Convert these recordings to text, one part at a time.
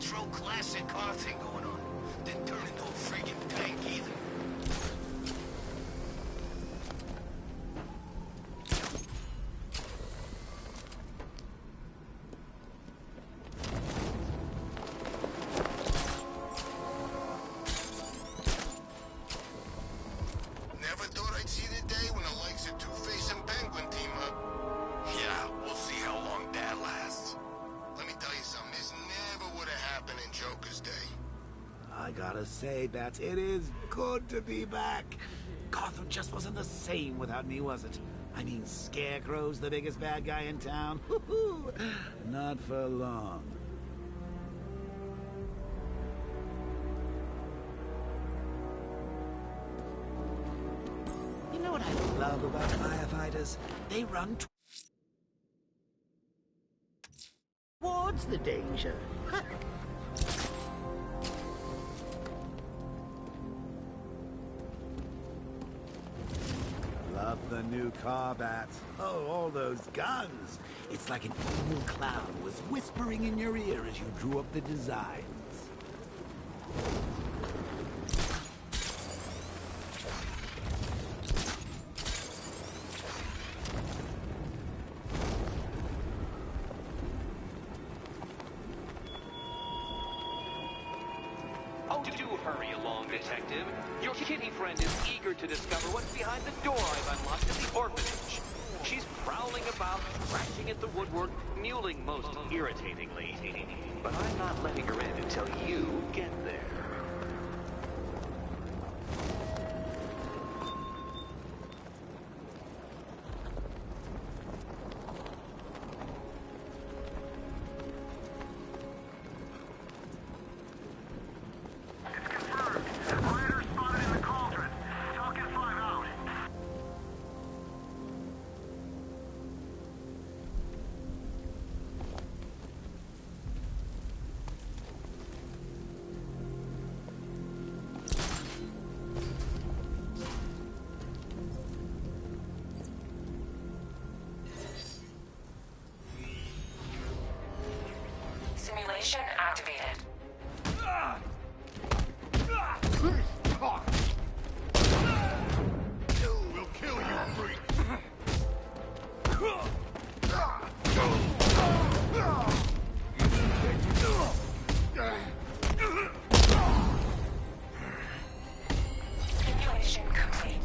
retro classic car thing going on. Didn't turn into a friggin' tank either. Never thought I'd see the day when the likes of Two-Face and Penguin team up. Yeah, we'll see how long that lasts. Let me tell you something, this never would have happened in Joker's day. I gotta say, Bats, it is good to be back. Gotham just wasn't the same without me, was it? I mean, Scarecrow's the biggest bad guy in town. Not for long. You know what I love about firefighters? They run towards the danger. Love the new car, Bats. Oh, all those guns. It's like an evil clown was whispering in your ear as you drew up the designs. Oh, do hurry along, Detective. Your kitty friend is eager to discover what's behind the door I've unlocked at the orphanage. She's prowling about, scratching at the woodwork, mewling most irritatingly. But I'm not letting her in until you get there. Simulation activated. We'll kill you, freak! Simulation complete.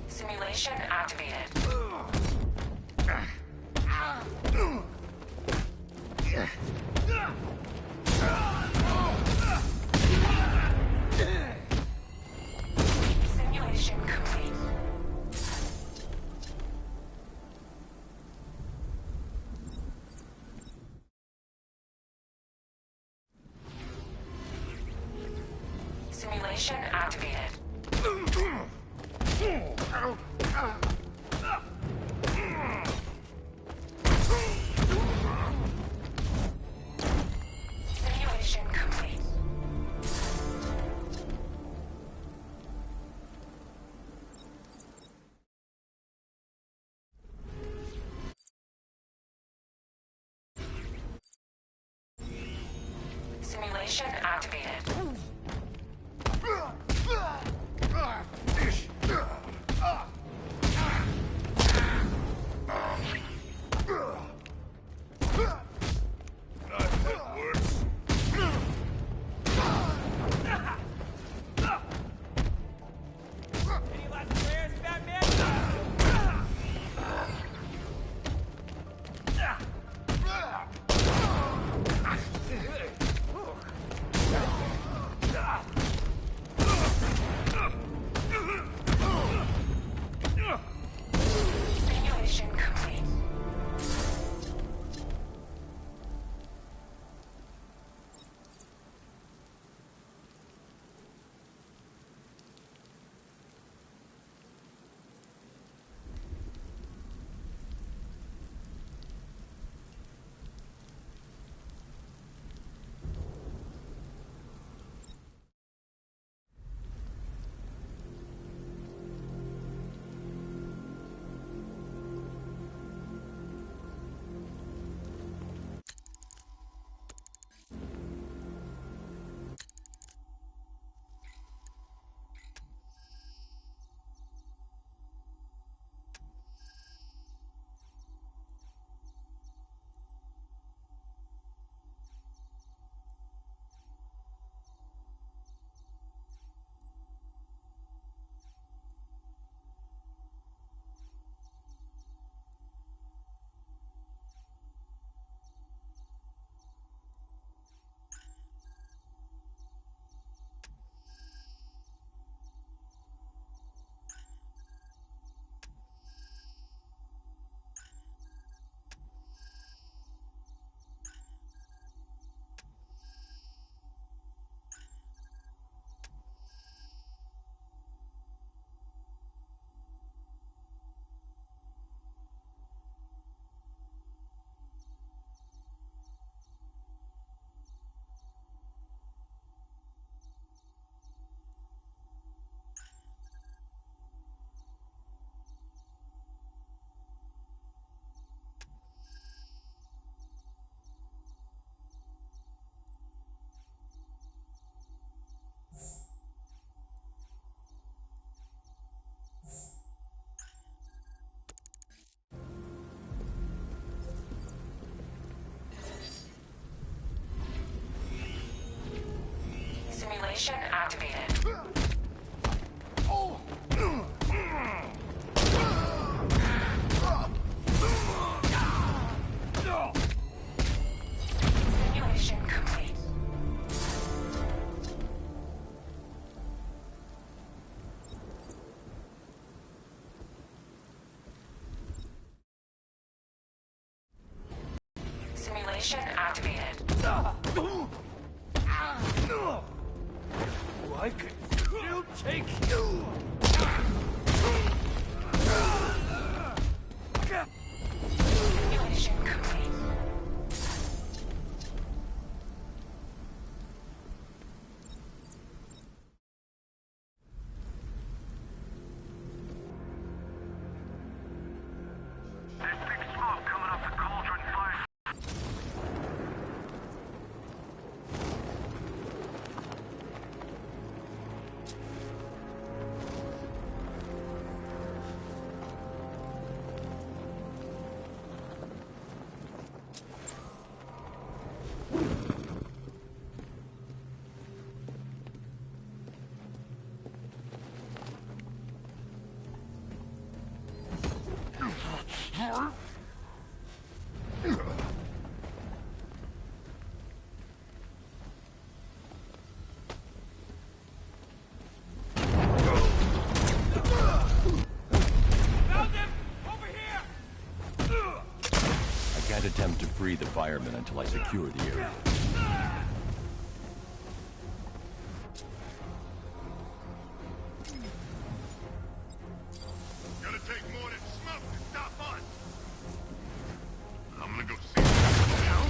Simulation activated. Simulation complete. Simulation activated. Simulation complete. Simulation activated. That works. Any last prayers, Batman? Simulation activated. Simulation complete. Simulation activated. I can still take you. Simulation complete. There's big smoke coming off the cauldron fire. I can't attempt to free the firemen until I secure the area. Gonna take more than smoke to stop us. I'm gonna go see him now.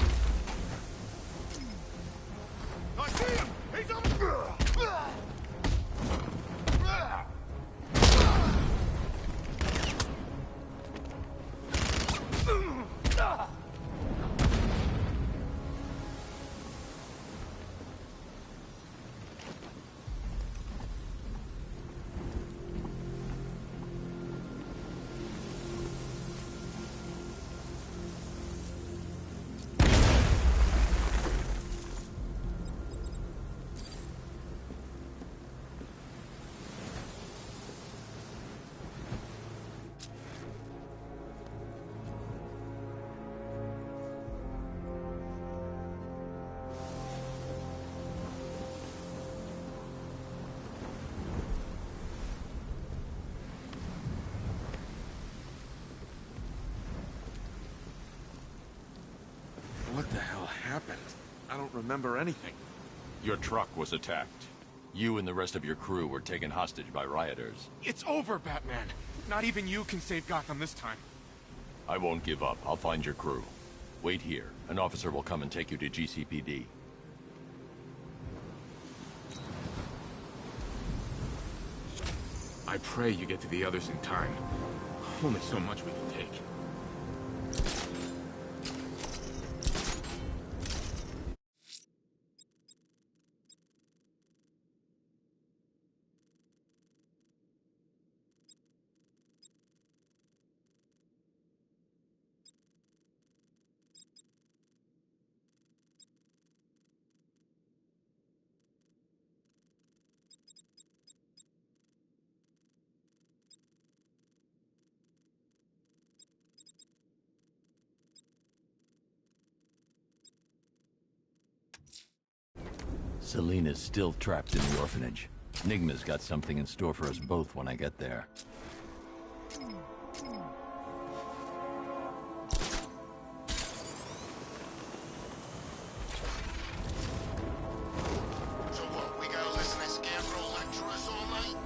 I see him! He's over! What the hell happened? I don't remember anything. Your truck was attacked. You and the rest of your crew were taken hostage by rioters. It's over, Batman. Not even you can save Gotham this time. I won't give up. I'll find your crew. Wait here. An officer will come and take you to GCPD. I pray you get to the others in time. Only so much we can take. Selena's still trapped in the orphanage. Nigma's got something in store for us both when I get there. So what, we gotta listen to Scarecrow lecture us all night?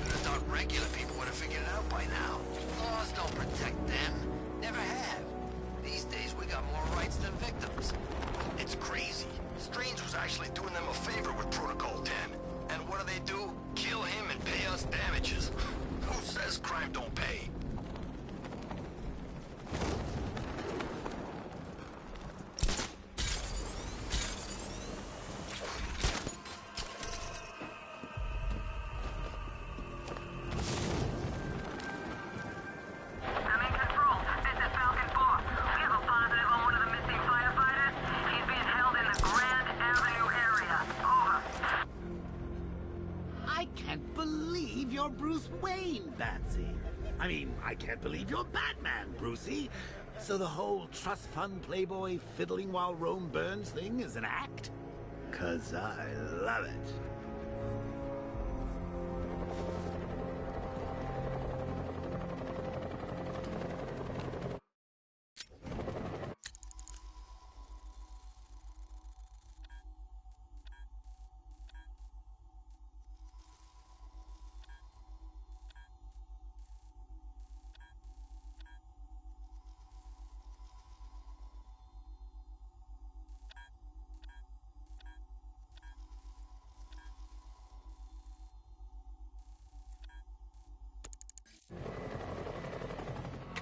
I thought regular people would have figured it out by now. Laws don't protect them. Never have. These days we got more rights than victims. It's crazy. Strange was actually doing them a favor with Protocol 10. And what do? Kill him and pay us damages. Who says crime don't pay? believe you're Bruce Wayne, Batsy. I mean, I can't believe you're Batman, Brucey. So the whole trust fund playboy fiddling while Rome burns thing is an act? 'Cause I love it.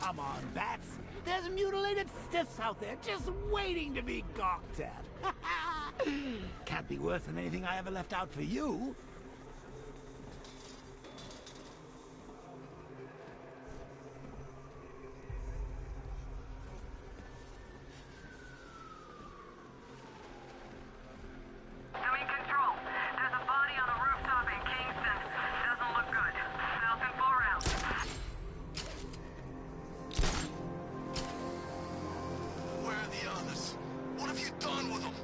Come on, Bats. There's mutilated stiffs out there just waiting to be gawked at. Can't be worse than anything I ever left out for you. Doing control. There's a body on a rooftop in Kingston. Doesn't look good. Falcon 4 out. Where are the others? What have you done with them?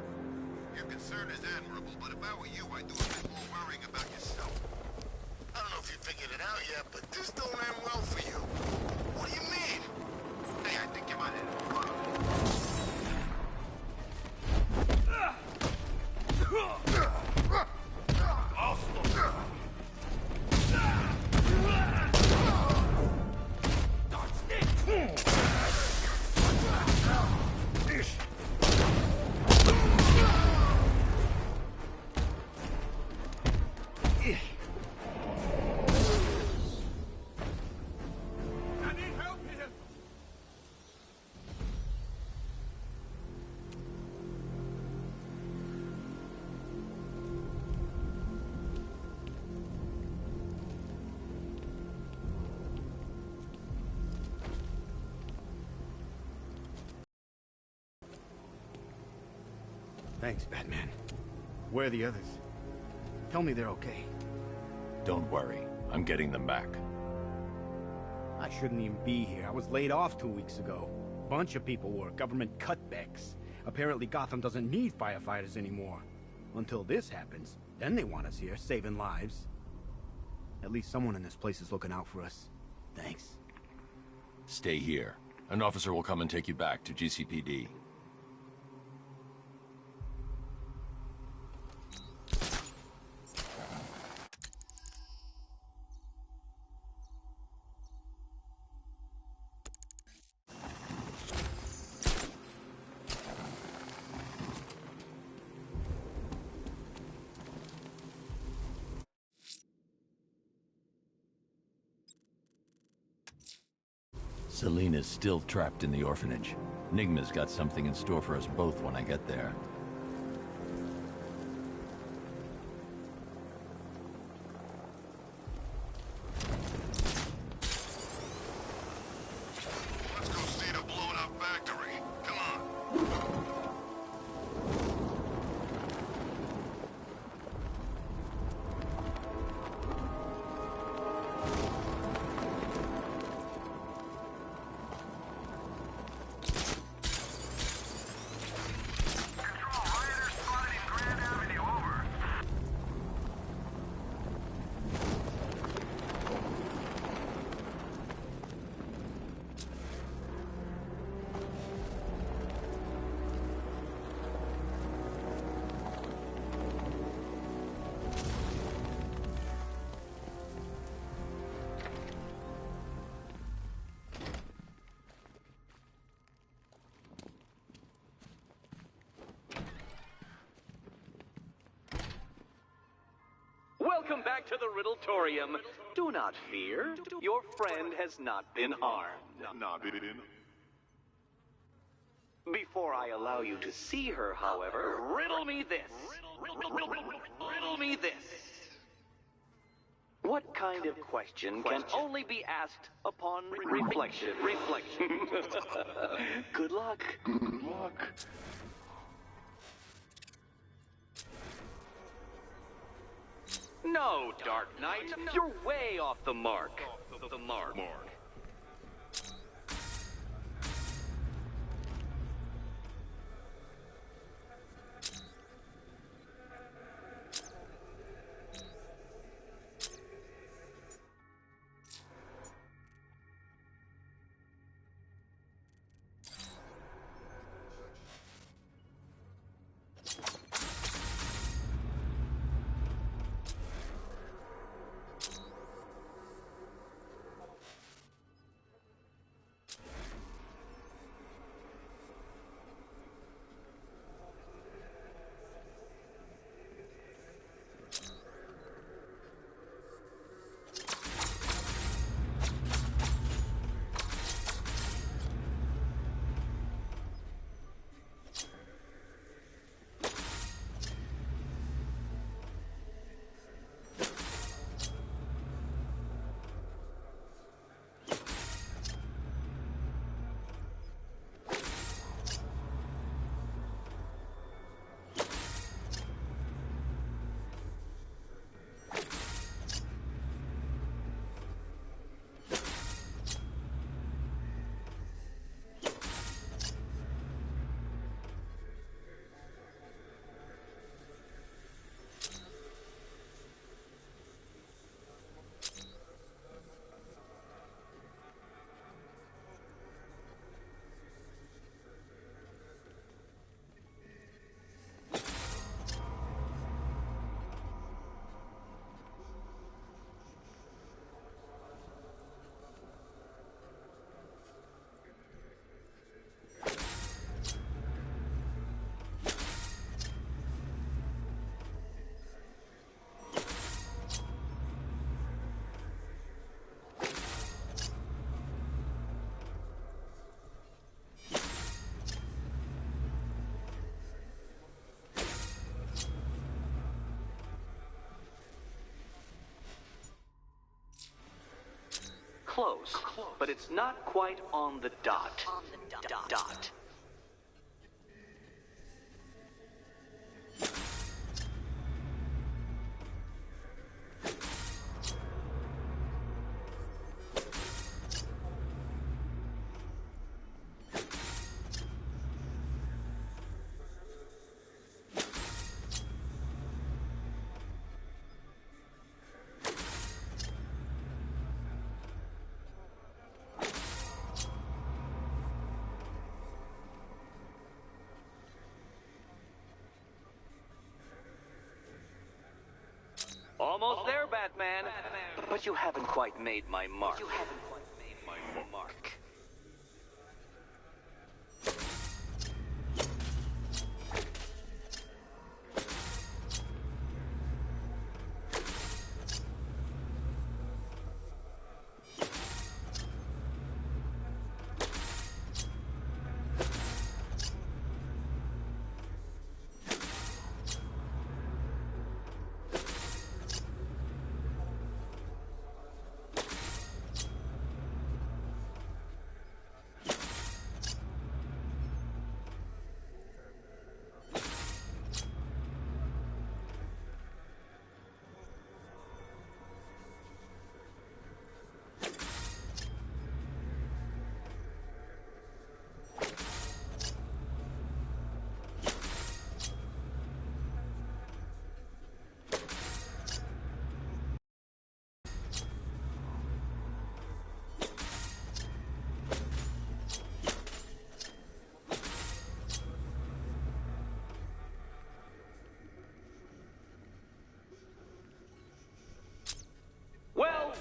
Your concern is admirable, but if I were you, I'd do a bit more worrying about yourself. I don't know if you figured it out yet, but this don't end well for you. What do you mean? Hey, I think you might Thanks, Batman. Where are the others? Tell me they're okay. Don't worry. I'm getting them back. I shouldn't even be here. I was laid off 2 weeks ago. Bunch of people were. Government cutbacks. Apparently Gotham doesn't need firefighters anymore. Until this happens. Then they want us here, saving lives. At least someone in this place is looking out for us. Thanks. Stay here. An officer will come and take you back to GCPD. Selena's still trapped in the orphanage. Nigma's got something in store for us both when I get there. Let's go see the blown up factory. Come on. Control, rioters spotted in Grand Avenue. Over. Welcome back to the Riddletorium. Do not fear. Your friend has not been harmed. Before I allow you to see her, however, riddle me this. Riddle me this. What kind of question can only be asked upon reflection? Good luck. No, No, Dark Knight, you're way off the mark. The mark. Close, but it's not quite on the dot. Dot. Almost there, Batman. But you haven't quite made my mark.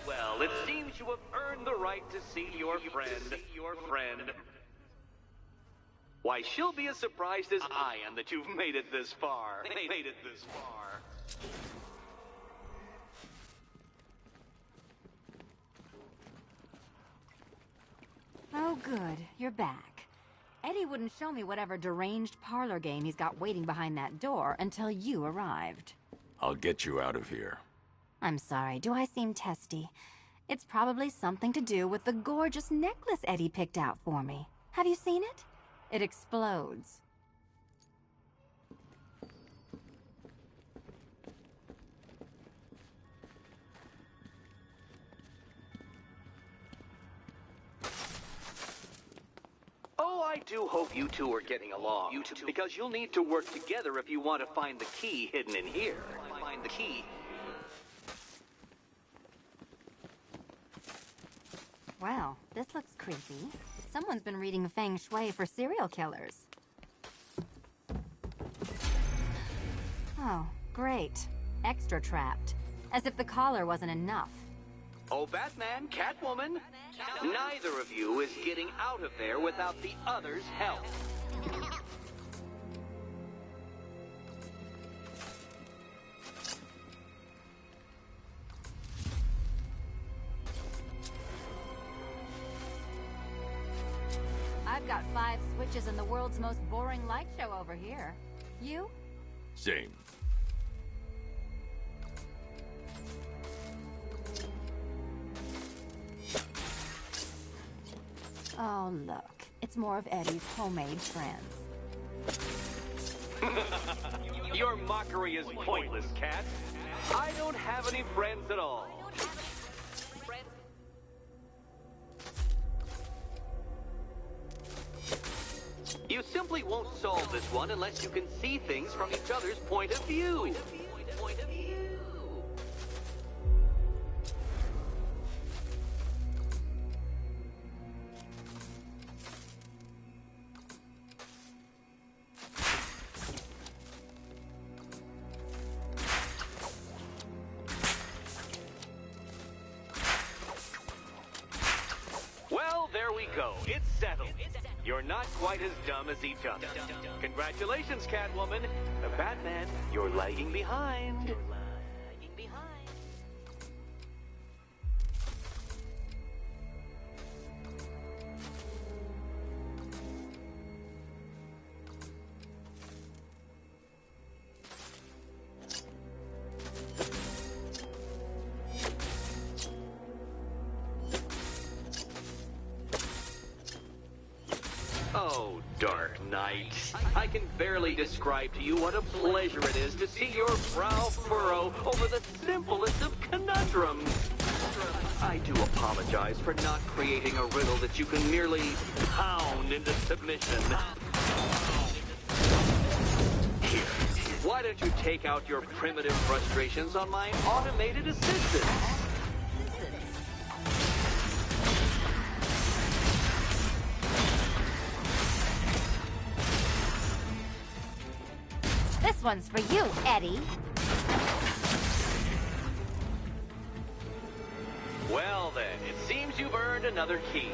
Well, it seems you have earned the right to see your friend. Why, she'll be as surprised as I am that you've made it this far. Oh, good. You're back. Eddie wouldn't show me whatever deranged parlor game he's got waiting behind that door until you arrived. I'll get you out of here. I'm sorry, do I seem testy? It's probably something to do with the gorgeous necklace Eddie picked out for me. Have you seen it? It explodes. I do hope you two are getting along. Because you'll need to work together if you want to find the key hidden in here. Find the key. Well, this looks creepy. Someone's been reading feng shui for serial killers. Oh, great. Extra trapped. As if the collar wasn't enough. Oh, Batman, Catwoman, neither of you is getting out of there without the other's help. I've got 5 switches in the world's most boring light show over here. You? Same. Oh, look. It's more of Eddie's homemade friends. Your mockery is pointless, Cat. I don't have any friends at all. You simply won't solve this one unless you can see things from each other's point of view. Well, there we go. It's settled. You're not quite as dumb as each other. Congratulations, Catwoman. The Batman, you're lagging behind. Oh, Dark Knight. I can barely describe to you what a pleasure it is to see your brow furrow over the simplest of conundrums. I do apologize for not creating a riddle that you can merely pound into submission. Here, why don't you take out your primitive frustrations on my automated assistant? This one's for you, Eddie. Well then, it seems you've earned another key.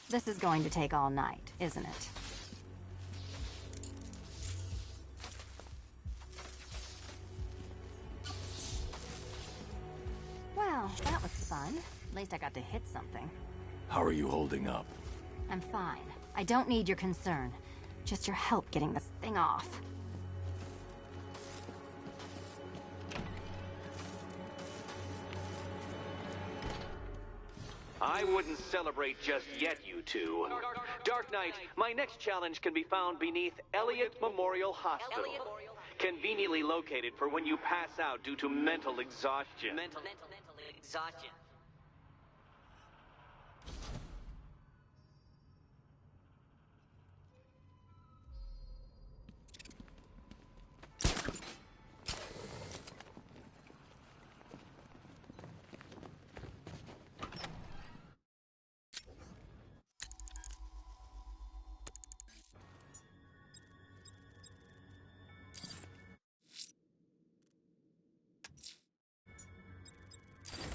This is going to take all night, isn't it? Well, that was fun. At least I got to hit something. How are you holding up? I'm fine. I don't need your concern. Just your help getting this thing off. I wouldn't celebrate just yet, you two. Dark Knight, my next challenge can be found beneath Elliott Memorial Hospital. Conveniently located for when you pass out due to mental exhaustion. Mental exhaustion.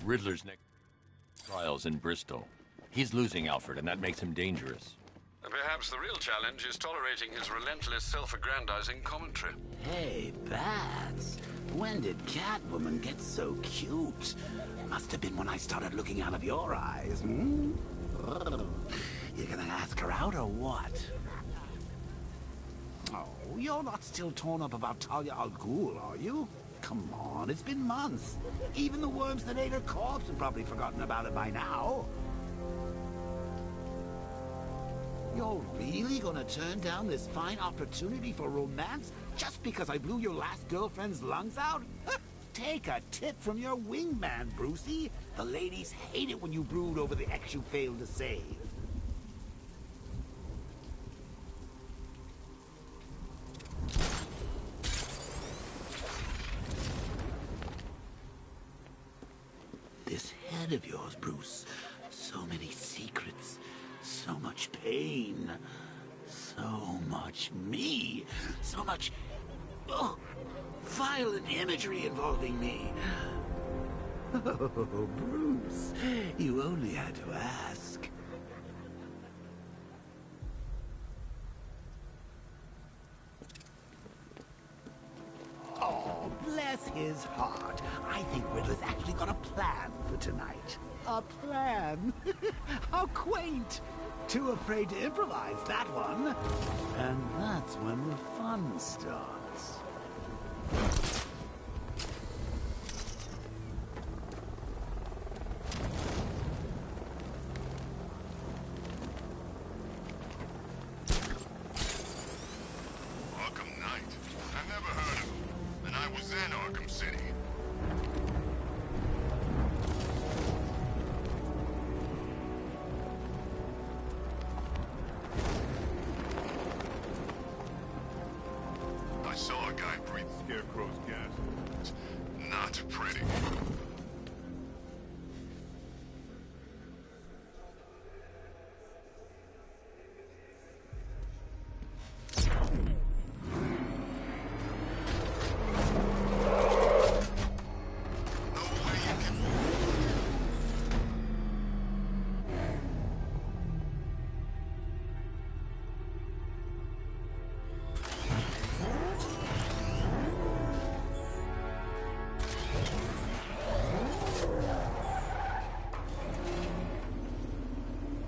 Riddler's next trial's in Bristol. He's losing Alfred, and that makes him dangerous. Perhaps the real challenge is tolerating his relentless self-aggrandizing commentary. Hey, Bats. When did Catwoman get so cute? Must have been when I started looking out of your eyes, hmm? You gonna ask her out or what? Oh, you're not still torn up about Talia al Ghul, are you? Come on, it's been months. Even the worms that ate her corpse have probably forgotten about it by now. You're really gonna turn down this fine opportunity for romance just because I blew your last girlfriend's lungs out? Take a tip from your wingman, Brucey. The ladies hate it when you brood over the ex you failed to save. This head of yours, Bruce. So many secrets. So much pain. So much me. So much... Oh, violent imagery involving me. Oh, Bruce, you only had to ask. Oh, bless his heart. I think Riddler's actually got a plan for tonight. A plan? How quaint. Too afraid to improvise, that one. And that's when the fun starts. Arkham Knight. I've never heard of him. And I was in Arkham City. I saw a guy breathe Scarecrow's gas. Not pretty.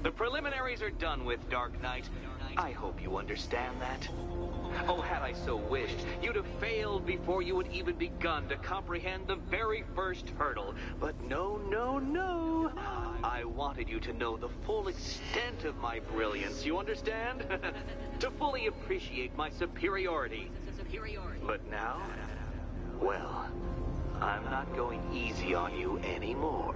The preliminaries are done with, Dark Knight. I hope you understand that. Oh, had I so wished, you'd have failed before you had even begun to comprehend the very first hurdle. But no, no, no. I wanted you to know the full extent of my brilliance, you understand? To fully appreciate my superiority. But now, well, I'm not going easy on you anymore.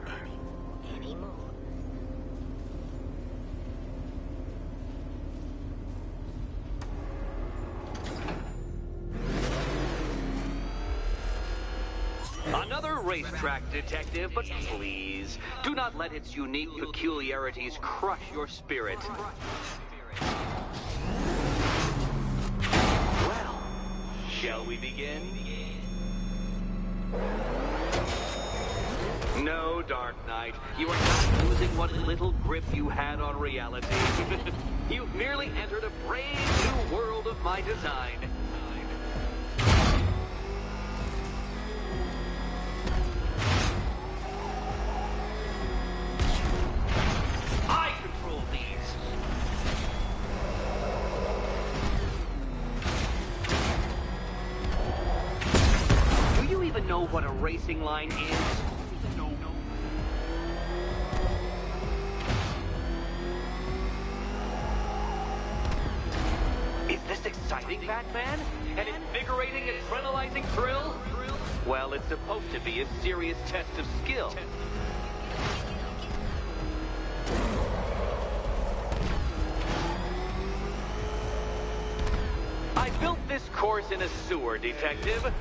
Another racetrack detective, but please, do not let its unique peculiarities crush your spirit. Well, shall we begin? No, Dark Knight, you are not losing what little grip you had on reality. You've merely entered a brave new world of my design. Know what a racing line is? No. Is this exciting, Batman? An invigorating, adrenalizing thrill? Well, it's supposed to be a serious test of skill. I built this course in a sewer, Detective.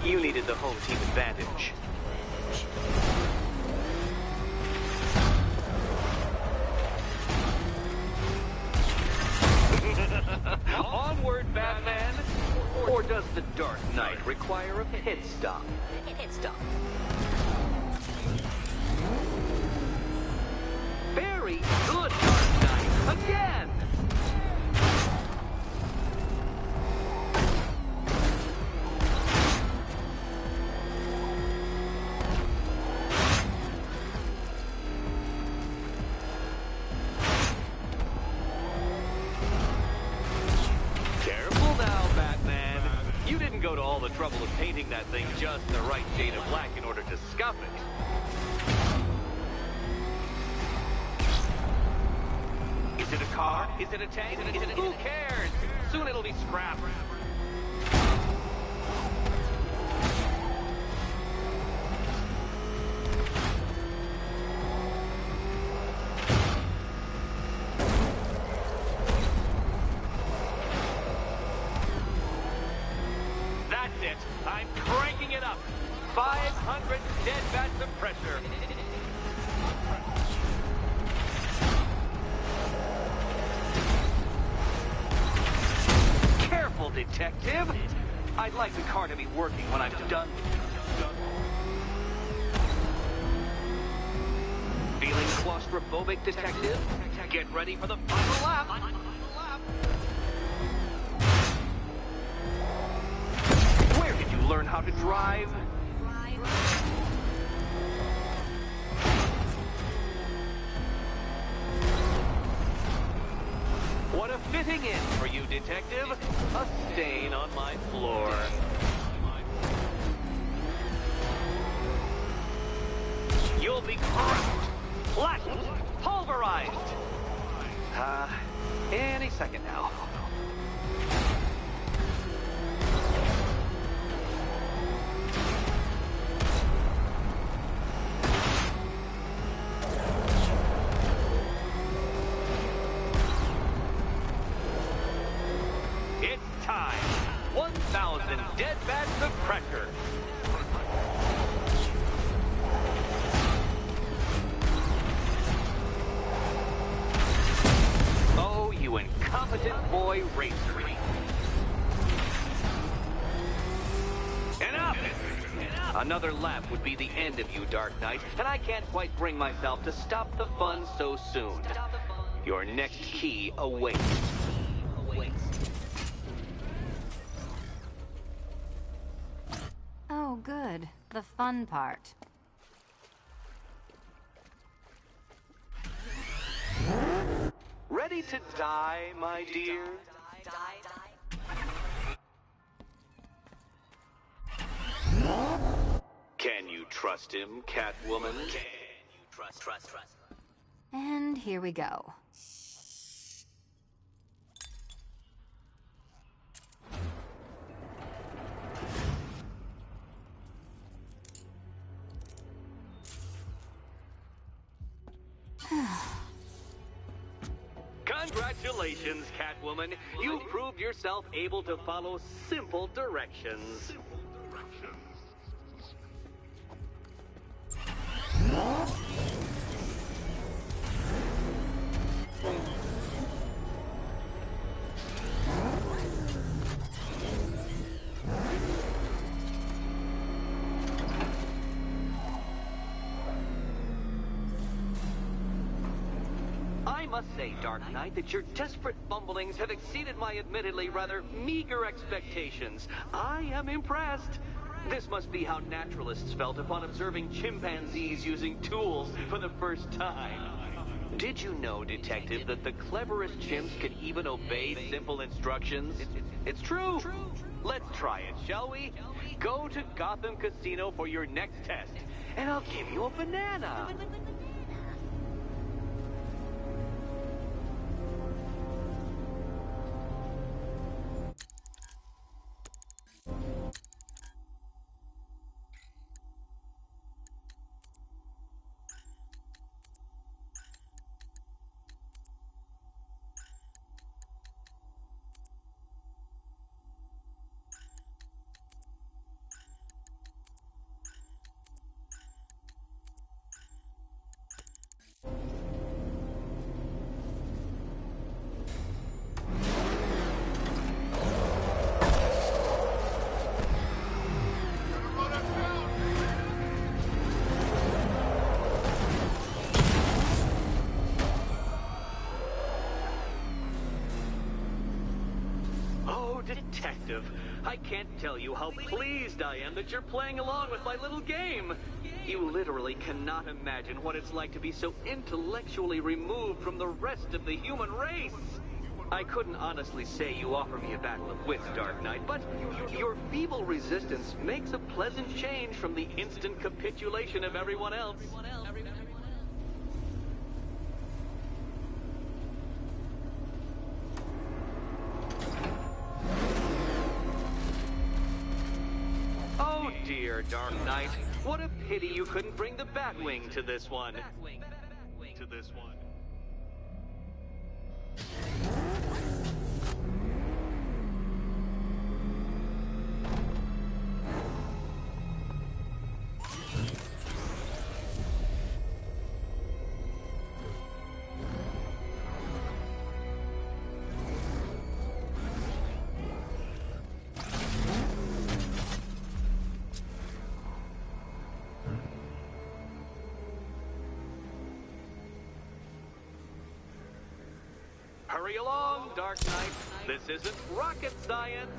You needed the home team advantage. Onward, Batman! Or does the Dark Knight require a pit stop? Very good, Dark Knight! Again! Go to all the trouble of painting that thing just the right shade of black in order to scuff it. Is it a car? Is it a tank? Who cares? Soon it'll be scrap. it. I'm cranking it up. 500 dead vats of pressure. Careful, detective. I'd like the car to be working when I'm done. Feeling claustrophobic, detective? Get ready for the final lap. Where did you learn how to drive? What a fitting in for you, detective. A stain on my floor. You'll be crushed, flattened, pulverized. Any second now. It's time. 1,000 dead vats of pressure. Oh, you incompetent boy racer. Enough! Another lap would be the end of you, Dark Knight, and I can't quite bring myself to stop the fun so soon. Your next key awaits. Oh, good. The fun part. Ready to die, my dear? Can you trust him, Catwoman? Can you trust? And here we go. Congratulations, Catwoman. You proved yourself able to follow simple directions. I must say, Dark Knight, that your desperate fumblings have exceeded my admittedly rather meager expectations. I am impressed. This must be how naturalists felt upon observing chimpanzees using tools for the first time. Did you know, Detective, that the cleverest chimps can even obey simple instructions? It's true. Let's try it, shall we? Go to Gotham Casino for your next test, and I'll give you a banana. Detective, I can't tell you how pleased I am that you're playing along with my little game. You literally cannot imagine what it's like to be so intellectually removed from the rest of the human race. I couldn't honestly say you offer me a battle of wits, Dark Knight, but your feeble resistance makes a pleasant change from the instant capitulation of everyone else. Oh dear, Dark Knight. What a pity you couldn't bring the Batwing to this one. Hurry along, Dark Knight. This isn't rocket science.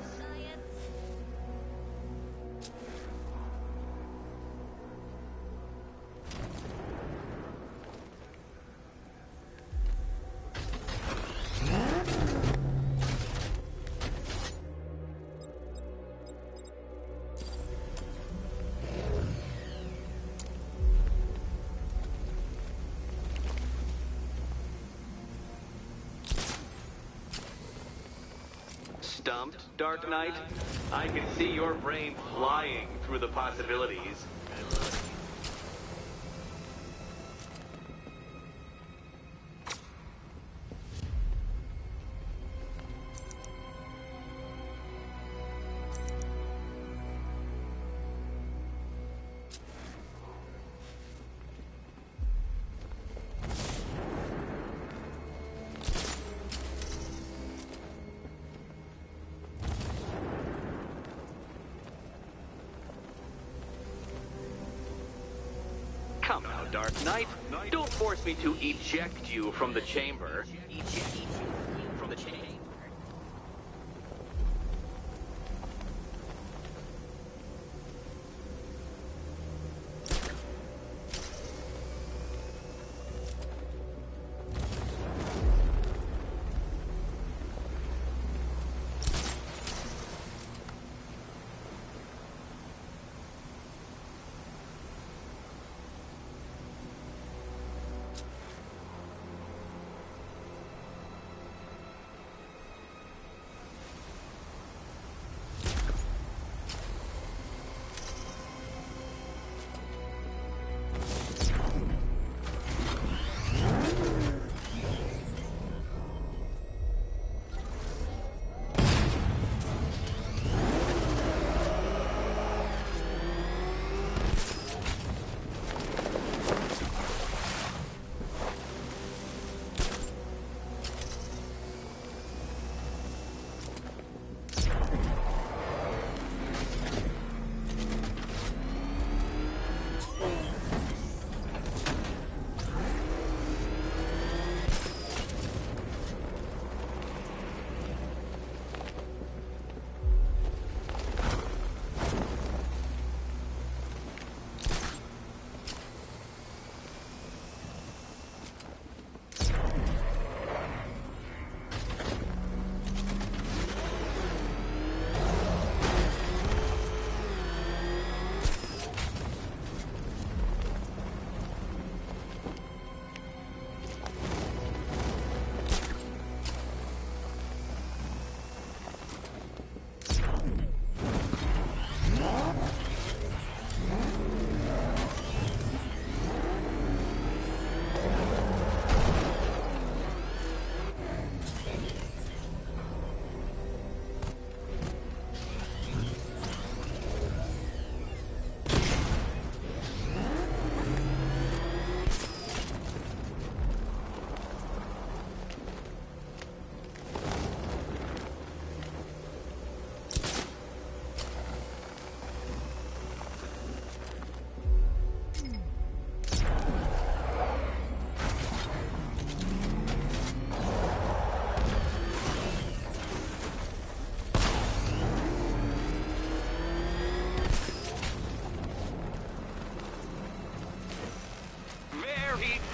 Stumped, Dark Knight? I can see your brain flying through the possibilities. Come now, Dark Knight. Don't force me to eject you from the chamber. Eject you from the chamber?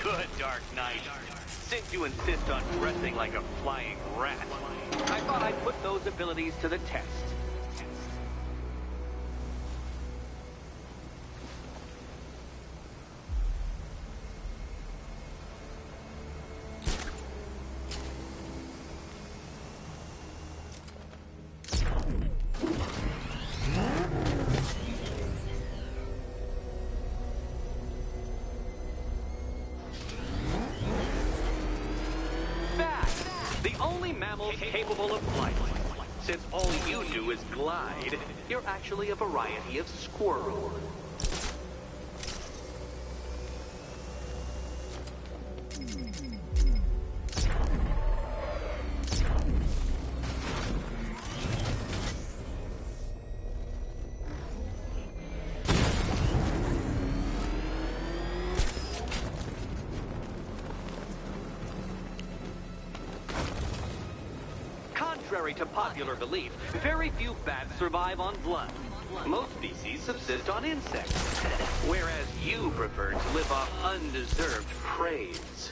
Good, Dark Knight. Since you insist on dressing like a flying rat, I thought I'd put those abilities to the test. Capable of flight. Since all you do is glide, you're actually a variety of squirrel. Contrary to popular belief, very few bats survive on blood. Most species subsist on insects, whereas you prefer to live off undeserved praise.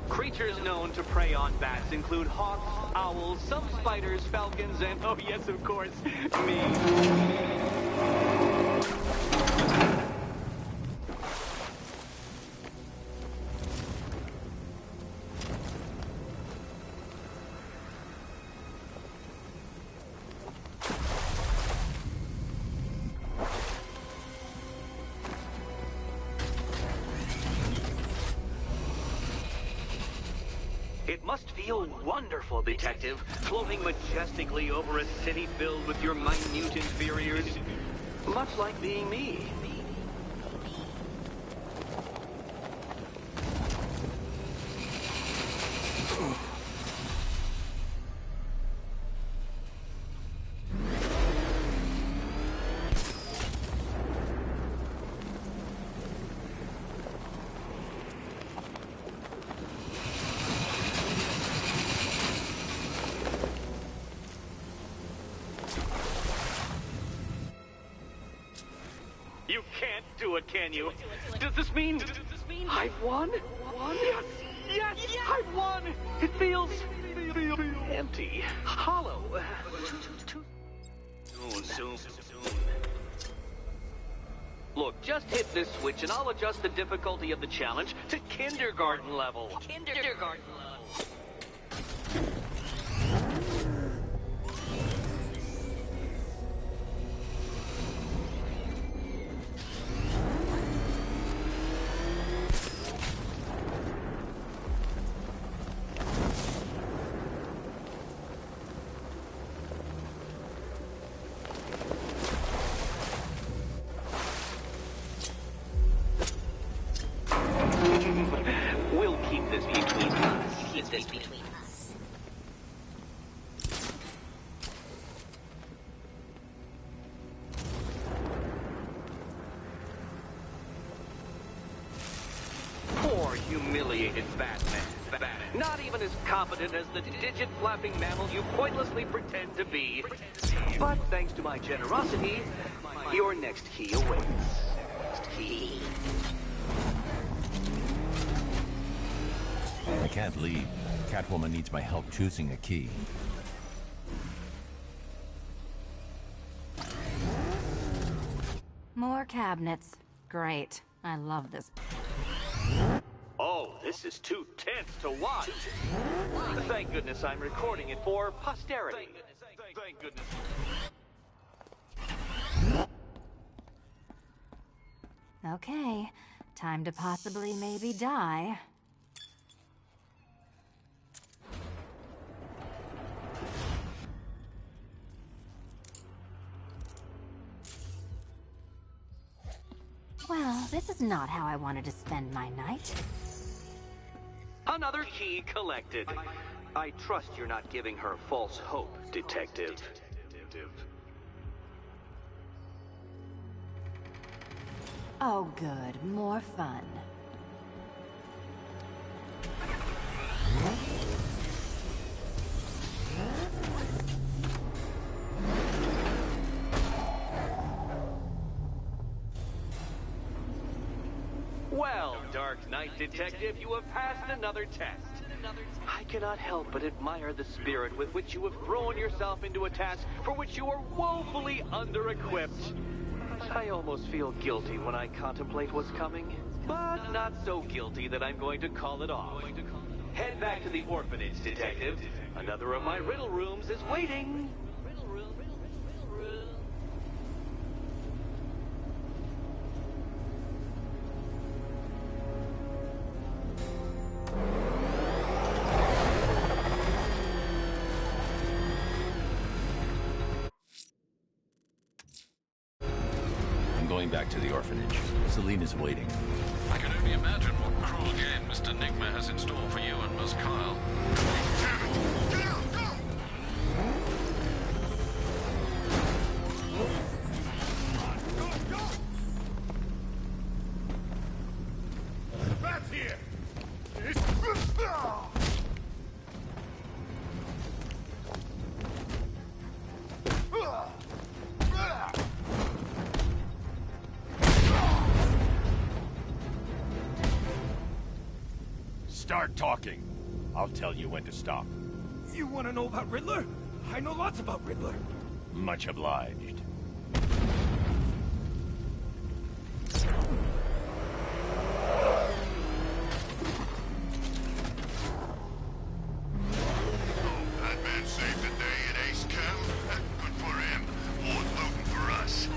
Creatures known to prey on bats include hawks, owls, some spiders, falcons, and, oh yes, of course, me. It must feel wonderful, Detective, floating majestically over a city filled with your minute inferiors. Much like being me. You can't do it, can you? Does this mean I've won? Yes! Yes! I've won! It feels empty, hollow. Soon. Look, just hit this switch and I'll adjust the difficulty of the challenge to kindergarten level. Kindergarten level. We'll keep this between us. Keep this between us. Poor, humiliated Batman. Not even as competent as the digit-flapping mammal you pointlessly pretend to be. But thanks to my generosity, your next key awaits. Next key. I can't leave. Catwoman needs my help choosing a key. More cabinets. Great. I love this. Oh, this is too tense to watch. Thank goodness I'm recording it for posterity. Thank goodness. Okay. Time to possibly maybe die. Well, this is not how I wanted to spend my night. Another key collected. I trust you're not giving her false hope, Detective. Oh, good. More fun. Well, Dark Knight Detective, you have passed another test. I cannot help but admire the spirit with which you have thrown yourself into a task for which you are woefully under-equipped. I almost feel guilty when I contemplate what's coming, but not so guilty that I'm going to call it off. Head back to the orphanage, Detective. Another of my riddle rooms is waiting. going back to the orphanage. Celine is waiting. I can only imagine what cruel game Mr. Nigma has in store for you and Miss Kyle. Damn it! Get out! Go! Bats here! Start talking. I'll tell you when to stop. You want to know about Riddler? I know lots about Riddler. Much obliged. That man saved the day at Ace Chem. Good for him. More looting for us.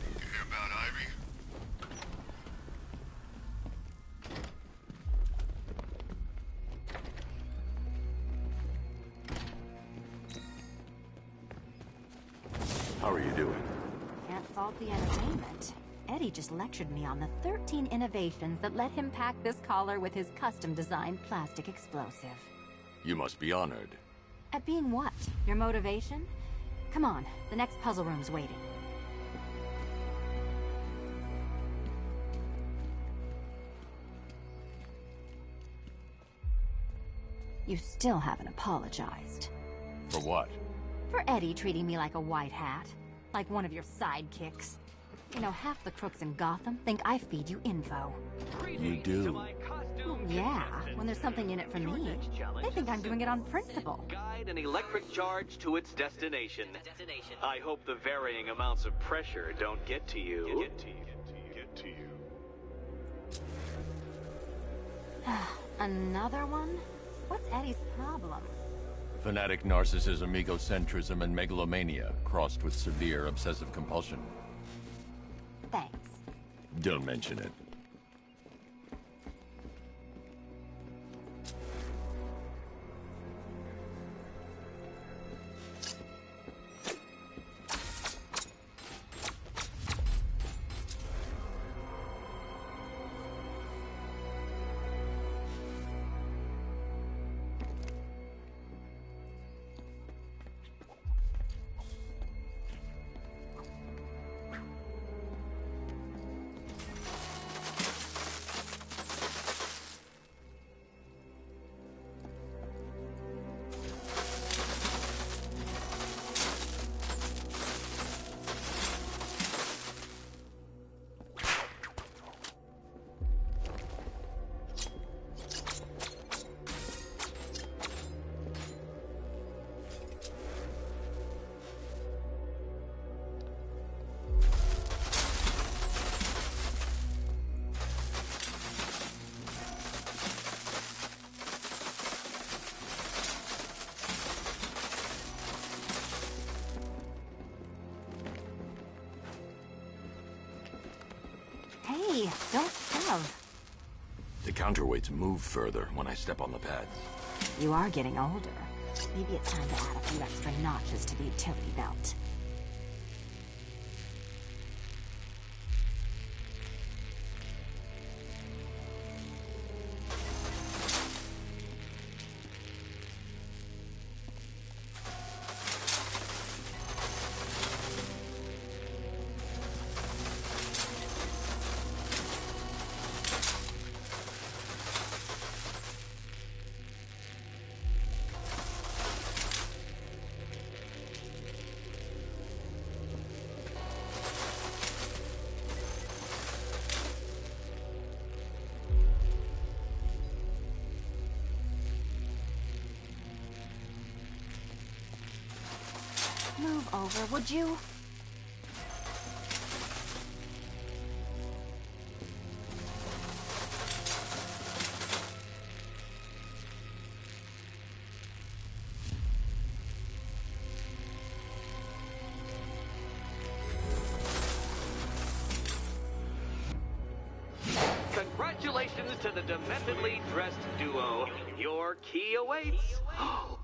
You hear about Ivy? How are you doing? Can't fault the entertainment. Eddie just lectured me on the 13 innovations that let him pack this collar with his custom-designed plastic explosive. You must be honored. At being what? Your motivation? Come on, the next puzzle room's waiting. You still haven't apologized. For what? For Eddie treating me like a white hat. Like one of your sidekicks. You know, half the crooks in Gotham think I feed you info. You do. Yeah, when there's something in it for me, they think I'm doing it on principle. Guide an electric charge to its destination. I hope the varying amounts of pressure don't get to you. Another one? What's Eddie's problem? Fanatic narcissism, egocentrism, and megalomania, crossed with severe obsessive compulsion. Thanks. Don't mention it. Hey, don't shove. The counterweights move further when I step on the pads. You are getting older. Maybe it's time to add a few extra notches to the utility belt. Move over, would you? Congratulations to the dementedly dressed duo. Your key awaits.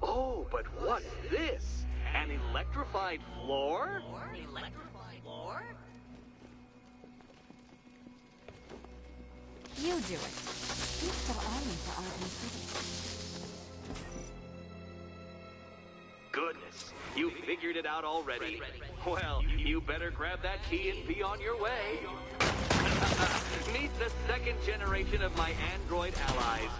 Oh, but what's this? An electrified floor? Electrified floor? You do it. He's still aiming for Arkham City. Goodness, you figured it out already. Well, you better grab that key and be on your way. Meet the second generation of my android allies.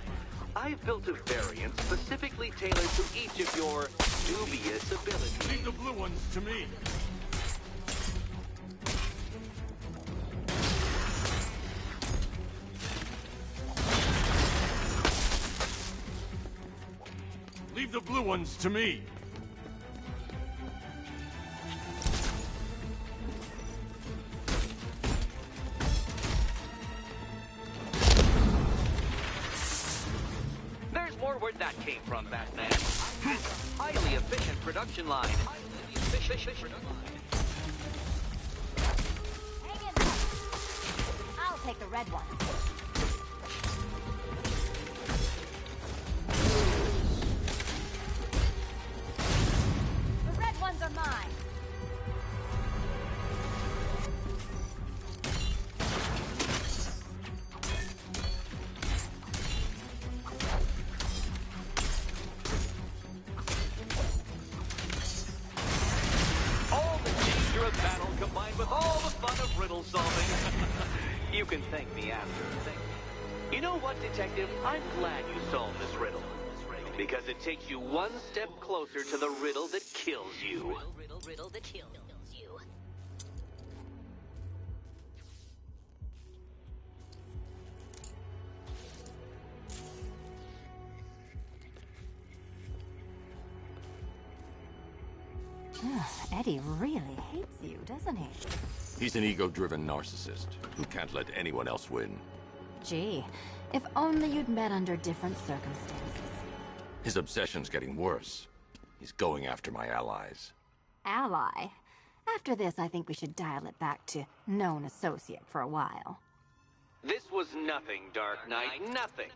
I've built a variant specifically tailored to each of your dubious abilities. Leave the blue ones to me. Leave the blue ones to me. There's more where that came from, Batman. Highly efficient production line. Hang in there. I'll take the red one. The red ones are mine. Battle combined with all the fun of riddle solving. You can thank me after. You know what, Detective? I'm glad you solved this riddle. Because it takes you one step closer to the riddle that kills you. Riddle that kills you. Eddie really hates you, doesn't he? He's an ego-driven narcissist who can't let anyone else win. Gee, if only you'd met under different circumstances. His obsession's getting worse. He's going after my allies. Ally? After this, I think we should dial it back to known associate for a while. This was nothing, Dark Knight, nothing.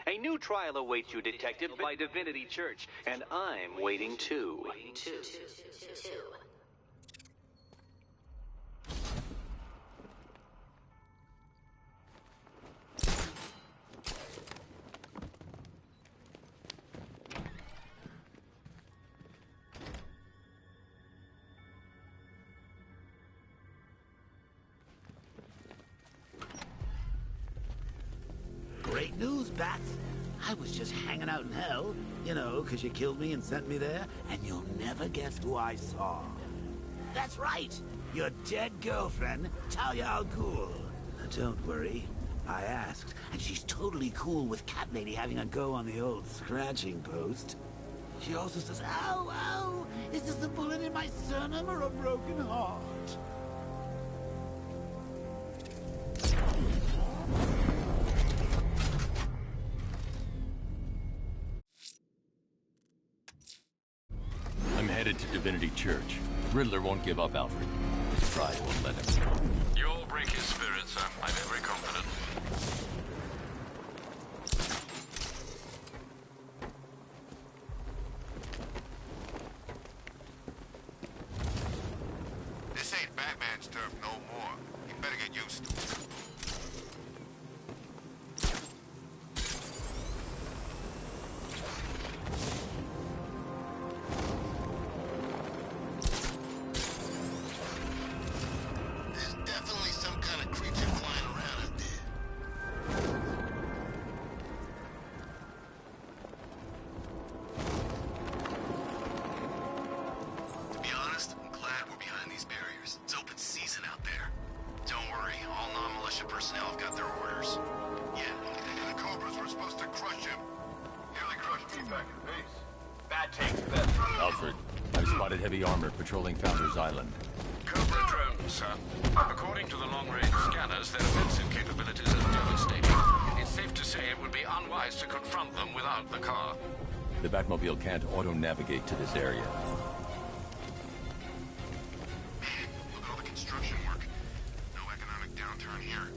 A new trial awaits you, Detective, by Divinity Church, and I'm waiting too. Great news, Bats. I was just hanging out in hell, you know, because you killed me and sent me there, and you'll never guess who I saw. That's right, your dead girlfriend, Talia al Ghul. Now, don't worry, I asked, and she's totally cool with Cat Lady having a go on the old scratching post. She also says, ow, ow, is this a bullet in my sternum or a broken heart? I'm headed to Divinity Church. Riddler won't give up, Alfred. His pride won't let him. You'll break his spirit, sir. I'm every confident. This ain't Batman's turf no more. You better get used to it. There's definitely some kind of creature flying around out there. To be honest, I'm glad we're behind these barriers. It's open season out there. Don't worry, all non-militia personnel have got their orders. Yeah, and the Cobras were supposed to crush him. Nearly crushed me back in base. Bad takes, bad. Alfred, I've spotted heavy armor patrolling Founders Island. Cobra drones, sir. According to the long-range scanners, their offensive capabilities are devastating. It's safe to say it would be unwise to confront them without the car. The Batmobile can't auto-navigate to this area. Man, look at all the construction work. No economic downturn here.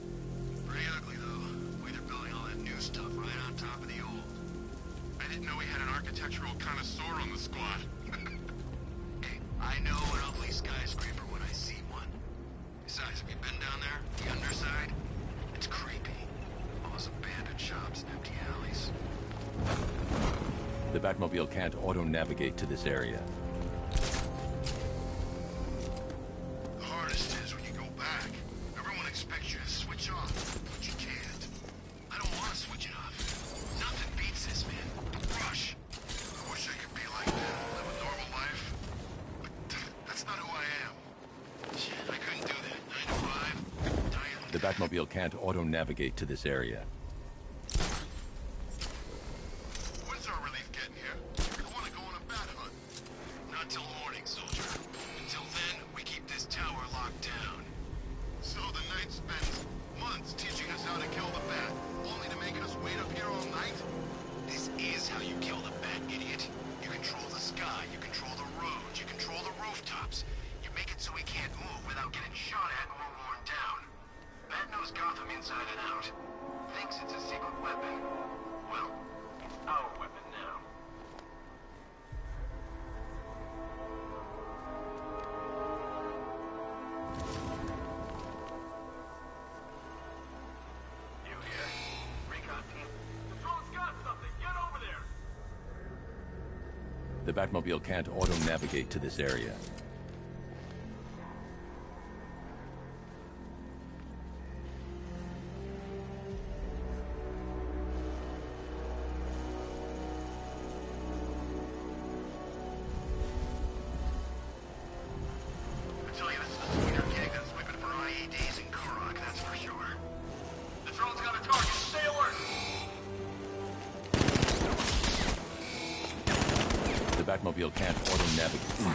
Pretty ugly, though. The way they're building top of the old. I didn't know we had an architectural connoisseur on the squad. Hey, I know an ugly skyscraper when I see one. Besides, have you been down there? The underside? It's creepy. All those abandoned shops and empty alleys. The Batmobile can't auto-navigate to this area. The hardest is when you go back. Everyone expects you to switch off, but you can't. I don't want to switch it off. Nothing beats this, man. Rush. I wish I could be like that, live a normal life. But that's not who I am. I couldn't do that. 9 to 5, dying. The Batmobile can't auto-navigate to this area. When's our relief getting here? I want to go on a bat hunt. Not till morning, soldier. Until then, we keep this tower locked down. So the Knight spends months teaching us how to kill the bat, only to make us wait up here all night? This is how you kill the bat, idiot. You control the sky, you control the roads, you control the rooftops. You make it so we can't move without getting shot at or worn down. Bat knows Gotham inside and out. Thinks it's a secret weapon. Well, it's our weapon now. You here? Recon team? Patrol's got something! Get over there! The Batmobile can't auto-navigate to this area. I tell you, this is a sweeter gig than sweeping for IEDs in Kurok, that's for sure. The drone's got a target! Stay alert! The Batmobile can't auto-navigate.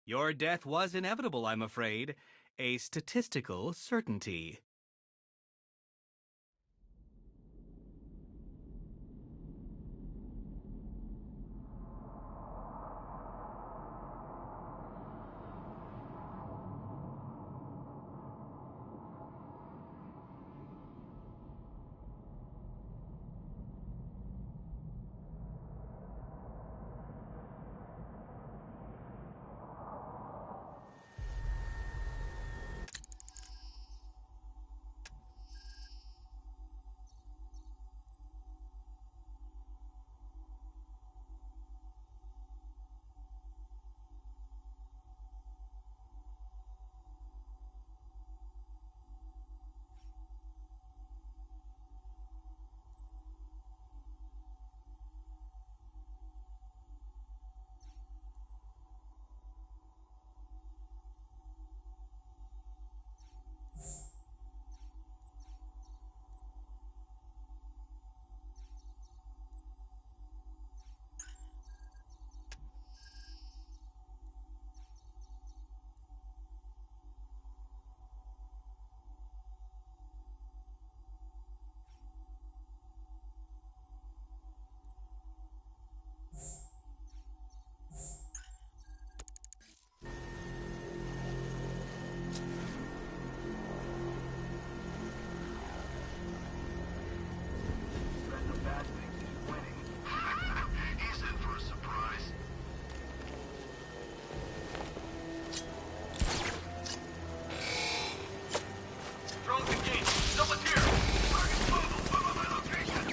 Your death was inevitable, I'm afraid. A statistical certainty. He's in for a surprise. Drone's engaged. Someone's here. Target's mobile. Move on my location.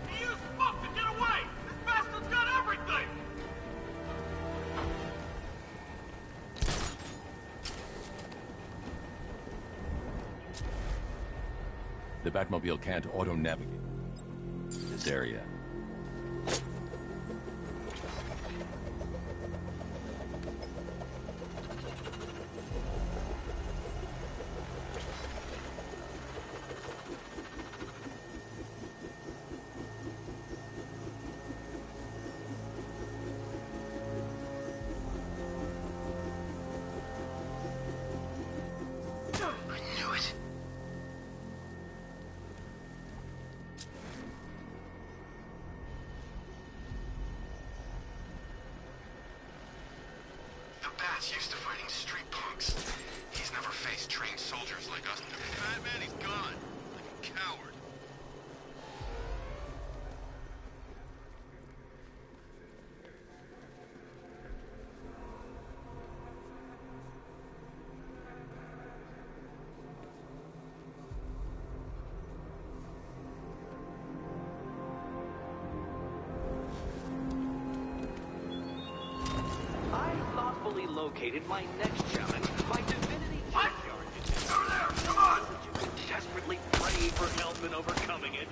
He used smoke to get away. This bastard's got everything. The Batmobile can't auto-navigate this area. I knew it. Batman's used to fighting street punks. He's never faced trained soldiers like us. Batman, he's gone. Like a coward. Located my next challenge, my divinity junkyard. Over there, come on! You can desperately pray for help in overcoming it.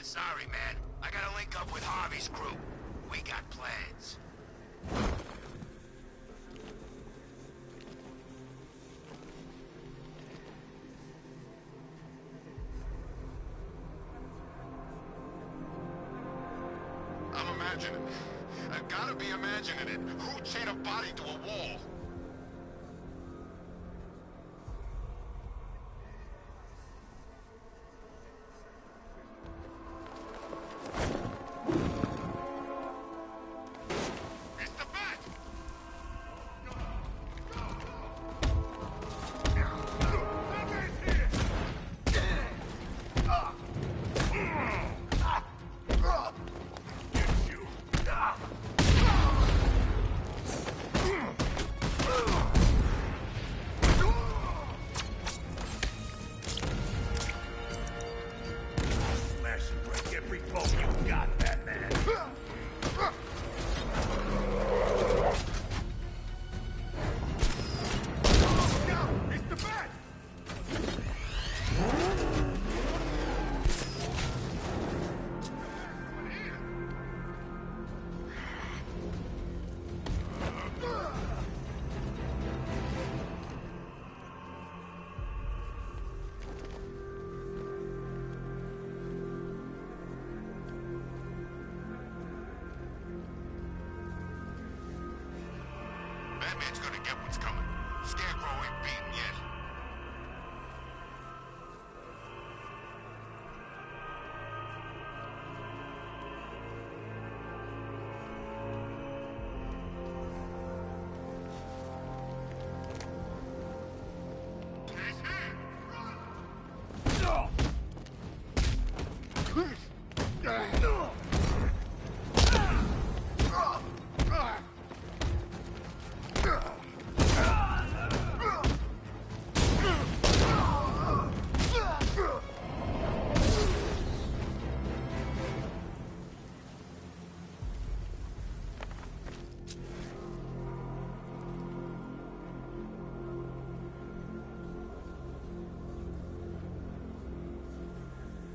Sorry, man. I gotta link up with Harvey's crew. We got plans. I'm imagining. I've gotta be imagining it. Who chained a body to a wall? Batman's gonna get what's coming. Scarecrow ain't beaten yet.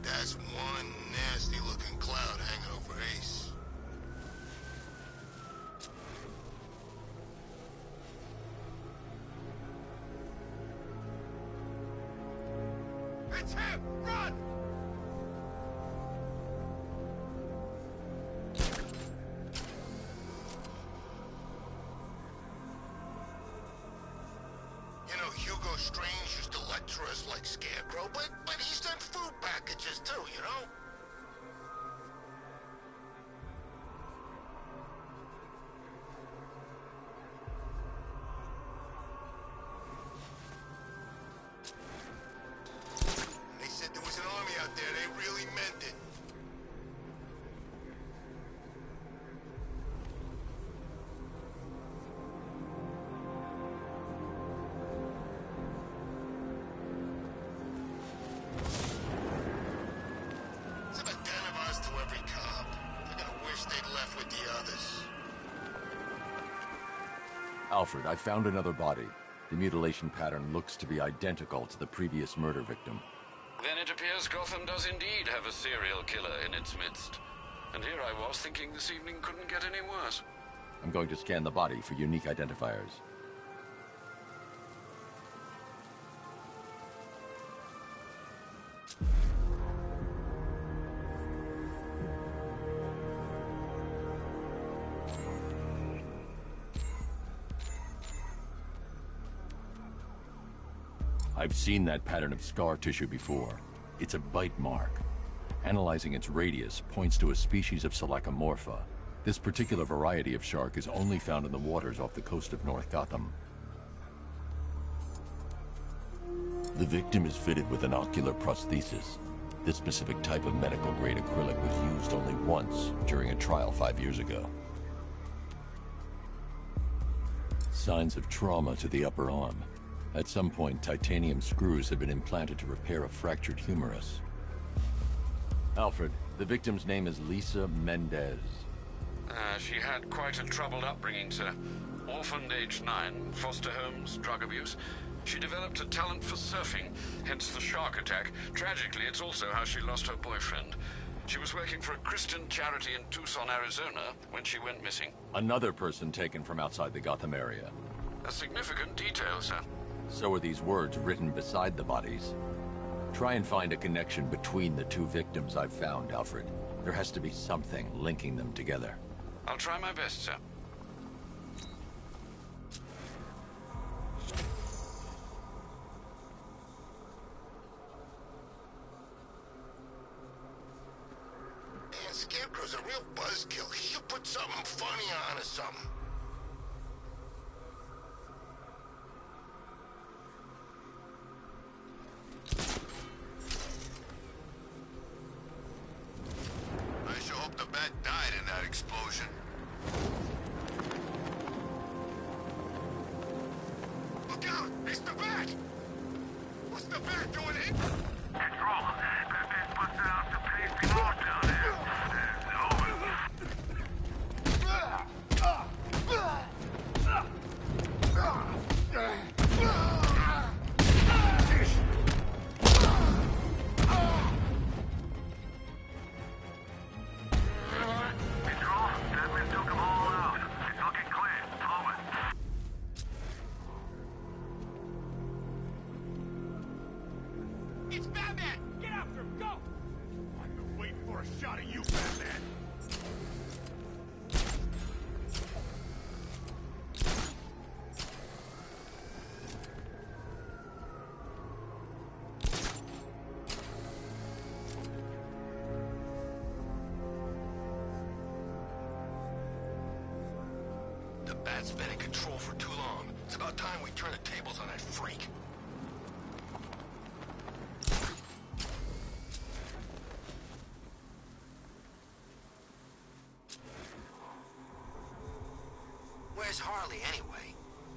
That's one nasty-looking cloud hanging over Ace. It's him! Run! You know, Hugo Strange used to lecture us like Scarecrow, but he sent food packages too, you know? Alfred, I found another body. The mutilation pattern looks to be identical to the previous murder victim. Then it appears Gotham does indeed have a serial killer in its midst. And here I was thinking this evening couldn't get any worse. I'm going to scan the body for unique identifiers. I've seen that pattern of scar tissue before. It's a bite mark. Analyzing its radius points to a species of Selachomorpha. This particular variety of shark is only found in the waters off the coast of North Gotham. The victim is fitted with an ocular prosthesis. This specific type of medical-grade acrylic was used only once during a trial 5 years ago. Signs of trauma to the upper arm. At some point, titanium screws had been implanted to repair a fractured humerus. Alfred, the victim's name is Lisa Mendez. She had quite a troubled upbringing, sir. Orphaned age 9, foster homes, drug abuse. She developed a talent for surfing, hence the shark attack. Tragically, it's also how she lost her boyfriend. She was working for a Christian charity in Tucson, Arizona, when she went missing. Another person taken from outside the Gotham area. A significant detail, sir. So are these words written beside the bodies. Try and find a connection between the two victims I've found, Alfred. There has to be something linking them together. I'll try my best, sir. Man, Scarecrow's a real buzzkill. He should put something funny on or something. I sure hope the bat died in that explosion. Look out! It's the bat! What's the bat doing here? Control. Batman's busted out some pasty balls down there. Over. Control. Batman took them all out. It's looking clear. Over. It's Batman! Get after him! Go! I've been waiting for a shot at you, Batman! The bat's been in control for too long. It's about time we turn the tables on that freak. Where's Harley, anyway?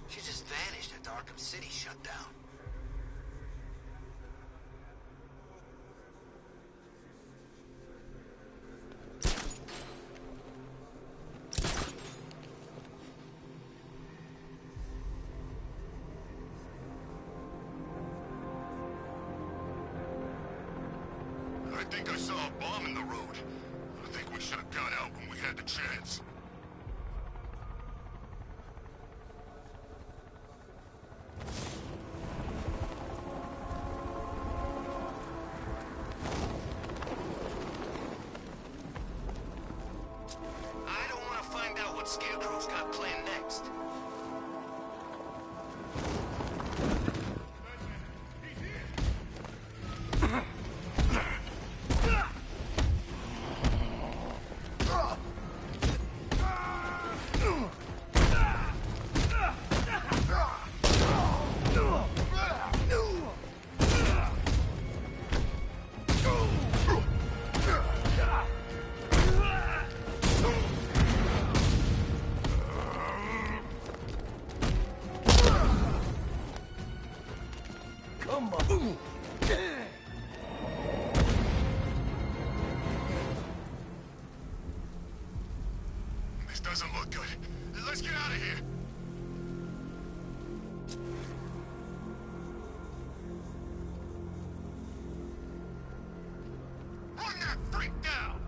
She just vanished after Arkham City shut down. I think I saw a bomb in the road. I think we should have got out when we had the chance. I don't want to find out what Scarecrow's got planned next. This doesn't look good. Let's get out of here. Run that freak down!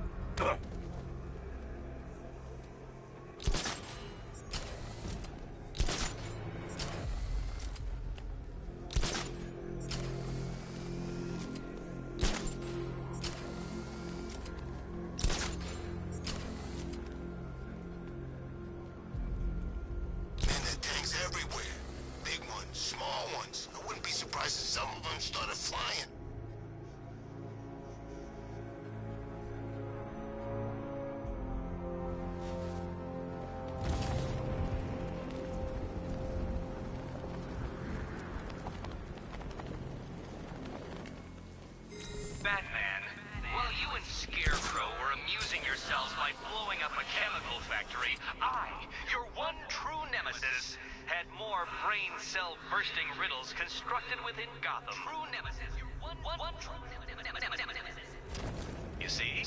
Everywhere. Big ones, small ones. I wouldn't be surprised if some of them started flying. Batman, while you and Scarecrow were amusing yourselves by blowing up a chemical factory, I, your one true nemesis, had more brain cell bursting riddles constructed within Gotham. True nemesis, your one true nemesis. You see,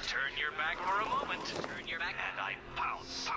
turn your back for a moment. Turn your back, and I pounce.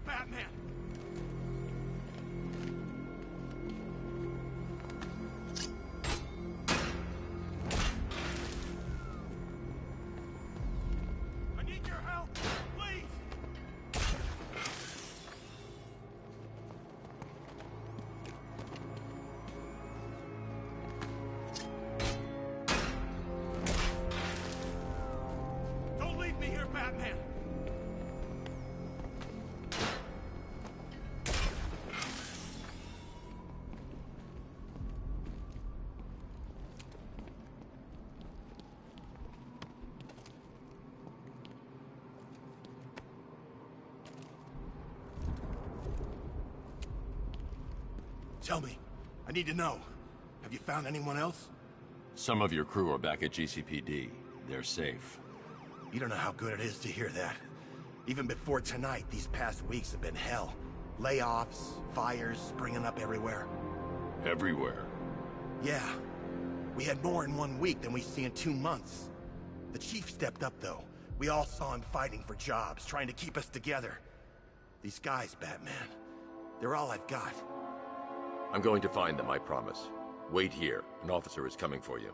Batman! I need your help, please! Don't leave me here, Batman! Tell me. I need to know. Have you found anyone else? Some of your crew are back at GCPD. They're safe. You don't know how good it is to hear that. Even before tonight, these past weeks have been hell. Layoffs, fires springing up everywhere. Everywhere? Yeah. We had more in 1 week than we see in 2 months. The chief stepped up, though. We all saw him fighting for jobs, trying to keep us together. These guys, Batman, they're all I've got. I'm going to find them, I promise. Wait here. An officer is coming for you.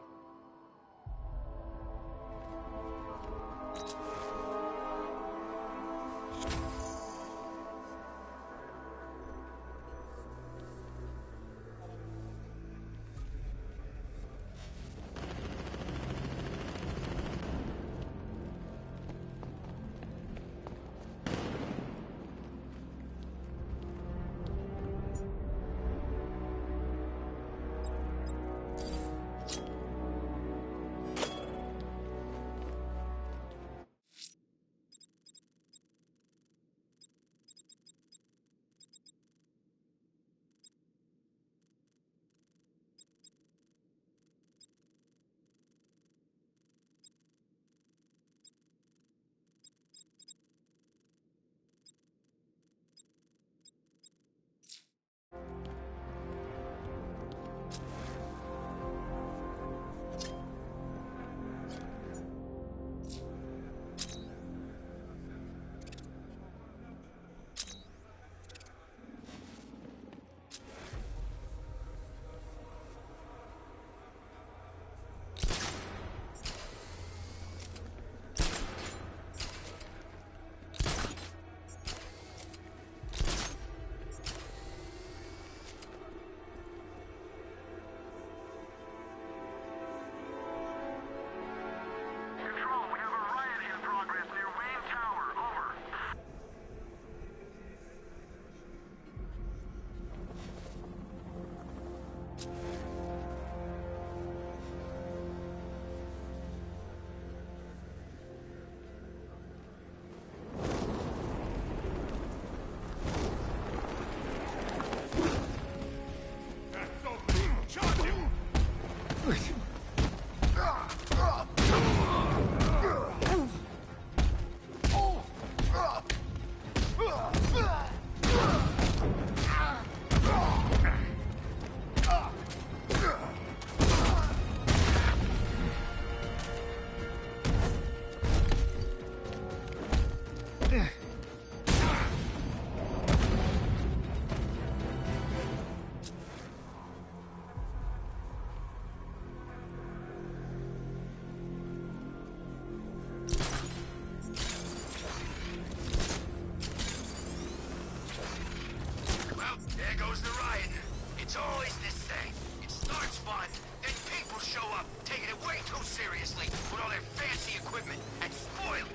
No, seriously, with all their fancy equipment and spoiled.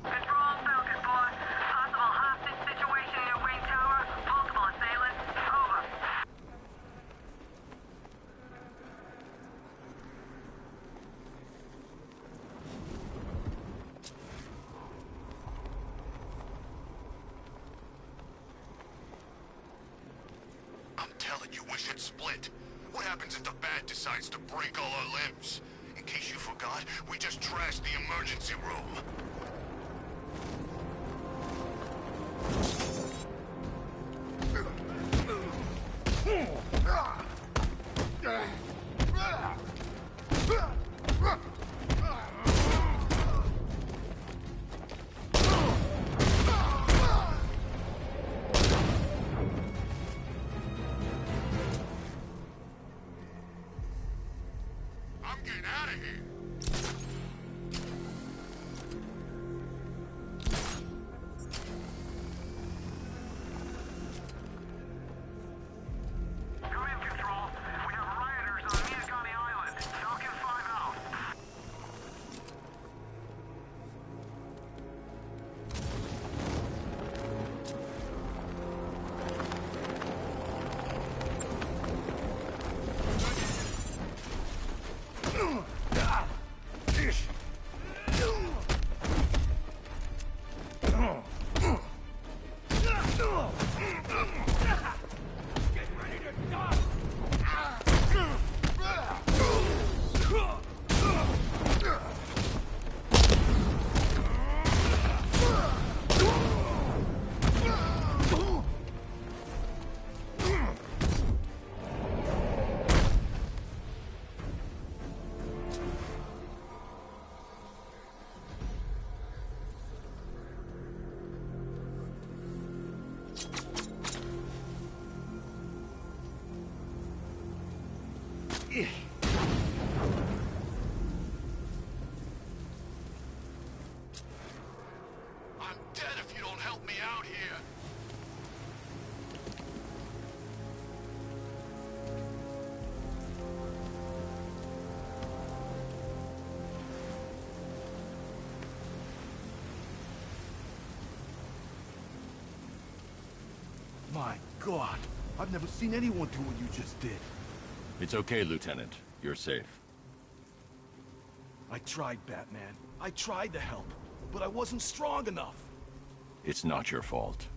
Control, Falcon 4. Possible hostage situation near Wayne Tower. Multiple assailants. Over. I'm telling you, we should split. What happens if the bat decides to break all our limbs? In case you forgot, we just trashed the emergency room. I'm getting out of here. Come in, Control. We have rioters on Miagani Island. Falcon 5 out. I'm dead if you don't help me out here. My God, I've never seen anyone do what you just did. It's okay, Lieutenant. You're safe. I tried, Batman. I tried to help, but I wasn't strong enough. It's not your fault.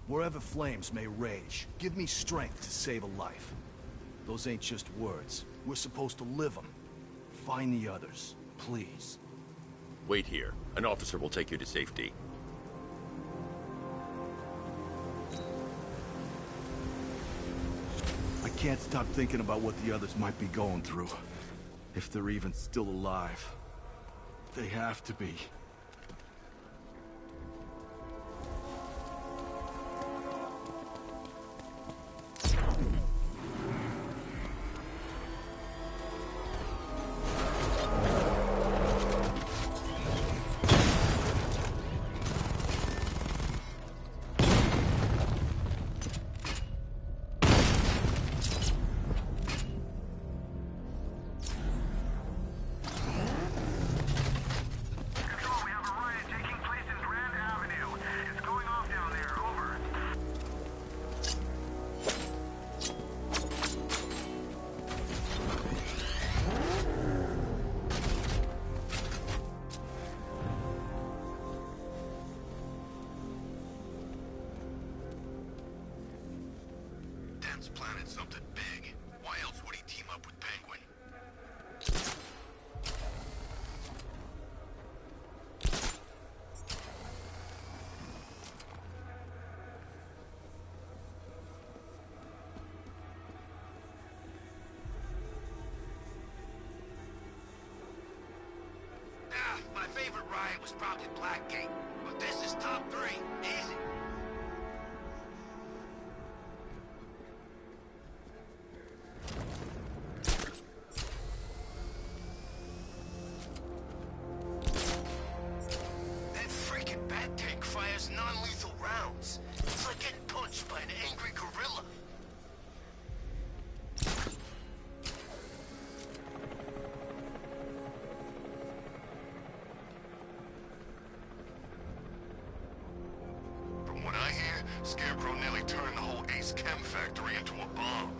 Wherever flames may rage, give me strength to save a life. Those ain't just words. We're supposed to live them. Find the others, please. Wait here. An officer will take you to safety. I can't stop thinking about what the others might be going through. If they're even still alive. They have to be. Planted something big. Why else would he team up with Penguin? My favorite riot was probably Blackgate, but this is top 3. Easy. That tank fires non-lethal rounds. It's like getting punched by an angry gorilla. From what I hear, Scarecrow nearly turned the whole Ace Chem factory into a bomb.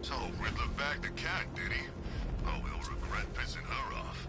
So, Riddler bagged the cat, did he? Oh, he'll regret pissing her off.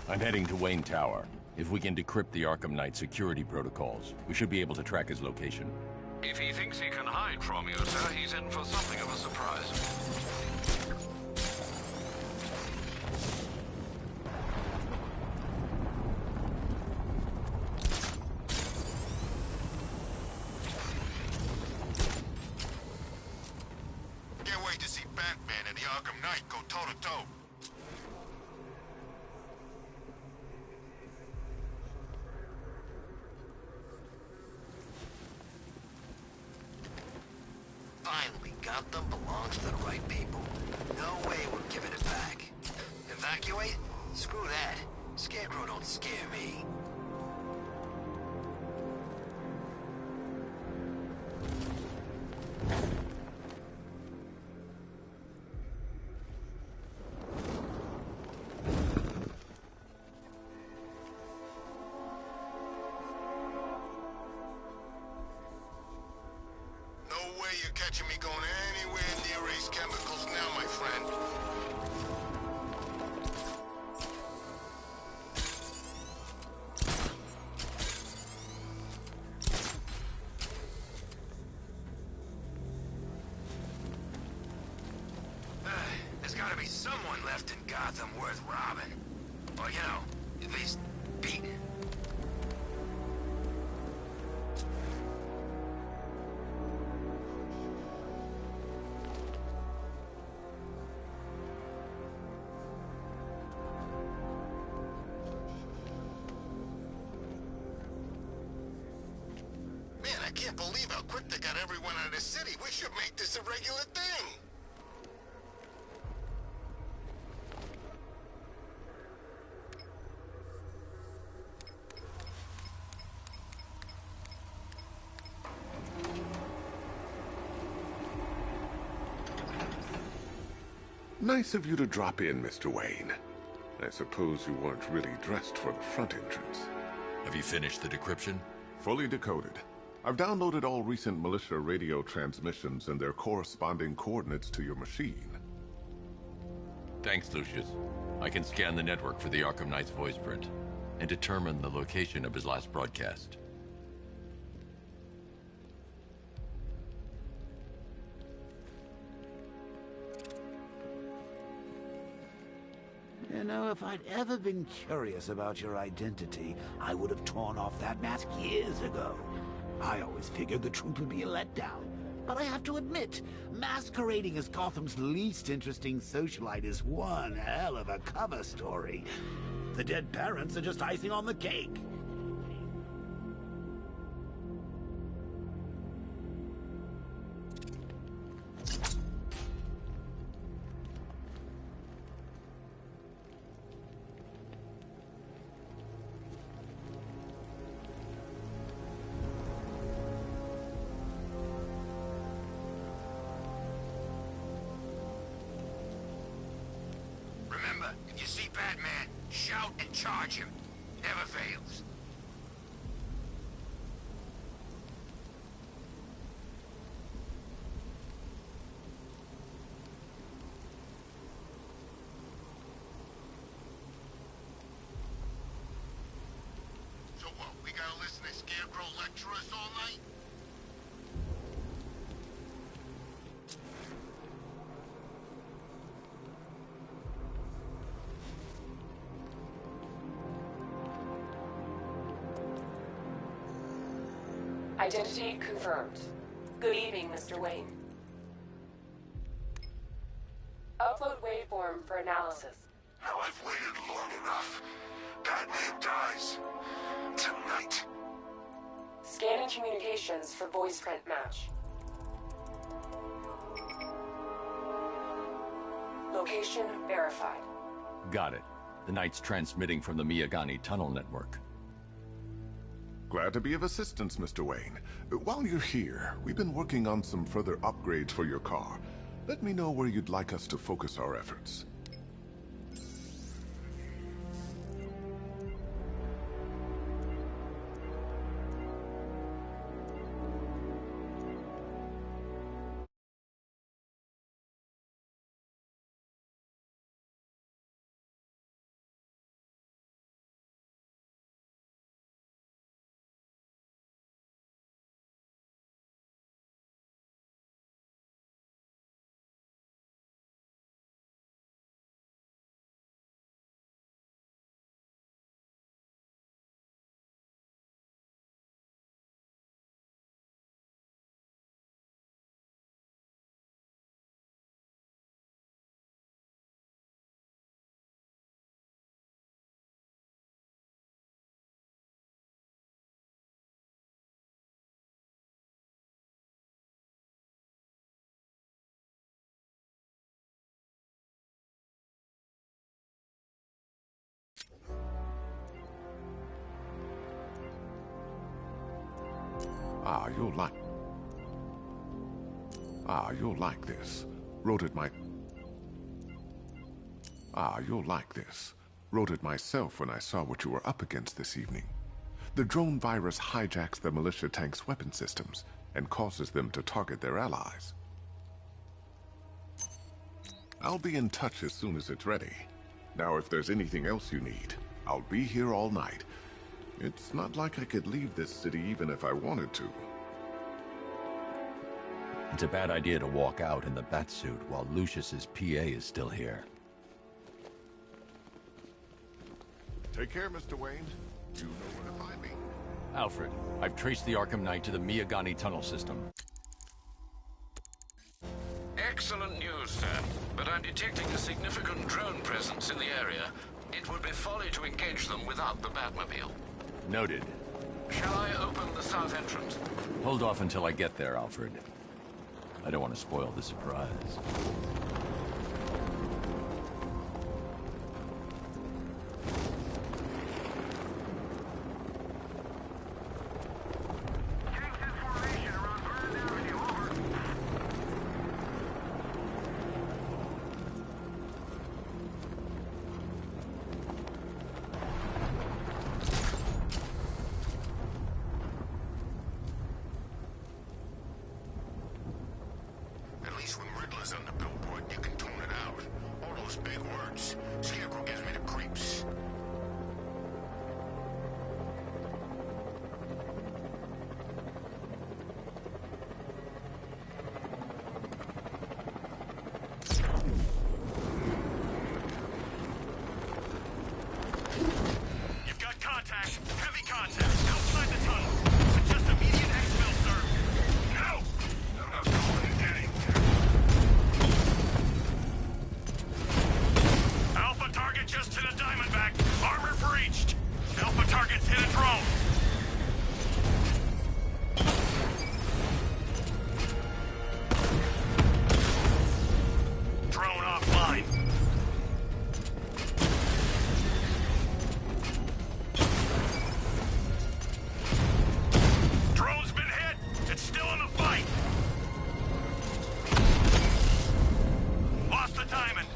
I'm heading to Wayne Tower. If we can decrypt the Arkham Knight security protocols, we should be able to track his location. If he thinks he can hide from you, sir, he's in for something of a surprise. Can't wait to see Batman and the Arkham Knight go toe-to-toe. Finally, Gotham belongs to the right people. No way we're giving it back. Evacuate? Screw that. Scarecrow don't scare me. No way you're catching me going anywhere near Ace Chemicals now, my friend. There's gotta be someone left in Gotham worth robbing. Or, you know, at least beating. Man, I can't believe how quick they got everyone out of the city. We should make this a regular thing. Nice of you to drop in, Mr. Wayne. I suppose you weren't really dressed for the front entrance. Have you finished the decryption? Fully decoded. I've downloaded all recent militia radio transmissions and their corresponding coordinates to your machine. Thanks, Lucius. I can scan the network for the Arkham Knight's voice print and determine the location of his last broadcast. You know, if I'd ever been curious about your identity, I would have torn off that mask years ago. I always figured the truth would be a letdown. But I have to admit, masquerading as Gotham's least interesting socialite is one hell of a cover story. The dead parents are just icing on the cake. Remember, if you see Batman, shout and charge him. Never fails. So what, we gotta listen to Scarecrow lecture us all night? Identity confirmed. Good evening, Mr. Wayne. Upload waveform for analysis. Now I've waited long enough. Batman dies. Tonight. Scanning communications for voice print match. Location verified. Got it. The Knight's transmitting from the Miyagani tunnel network. Glad to be of assistance, Mr. Wayne. While you're here, we've been working on some further upgrades for your car. Let me know where you'd like us to focus our efforts. Ah, you'll like this. Wrote it myself when I saw what you were up against this evening. The drone virus hijacks the militia tank's weapon systems and causes them to target their allies. I'll be in touch as soon as it's ready. Now, if there's anything else you need, I'll be here all night. It's not like I could leave this city even if I wanted to. It's a bad idea to walk out in the batsuit while Lucius's PA is still here. Take care, Mr. Wayne. You know where to find me. Alfred, I've traced the Arkham Knight to the Miyagani tunnel system. Excellent news, sir. But I'm detecting a significant drone presence in the area. It would be folly to engage them without the Batmobile. Noted. Shall I open the south entrance? Hold off until I get there, Alfred. I don't want to spoil the surprise. At least when Riddler's on the billboard, you can tune it out. All those big words. Scarecrow gives me the creeps. You've got contact. Heavy contact. Outside the tunnel. Suggest immediate exfil, sir. No! I'm not going anywhere. Alpha target just hit a Diamondback. Armor breached. Alpha target's hit a drone. Drone offline. Drone's been hit. It's still in the fight. Lost the diamond.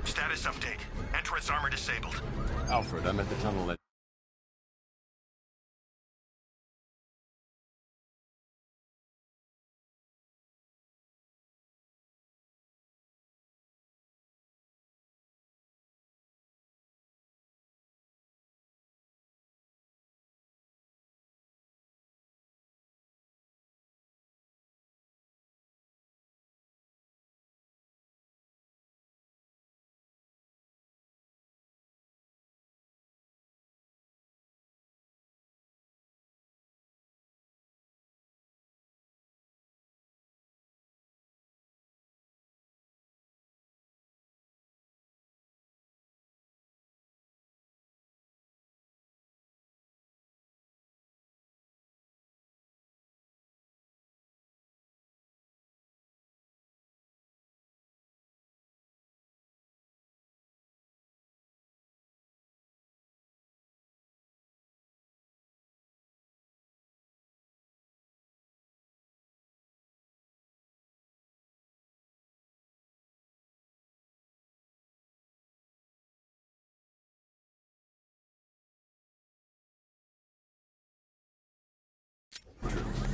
Status update. Entrance armor disabled. Alfred, I'm at the tunnel at...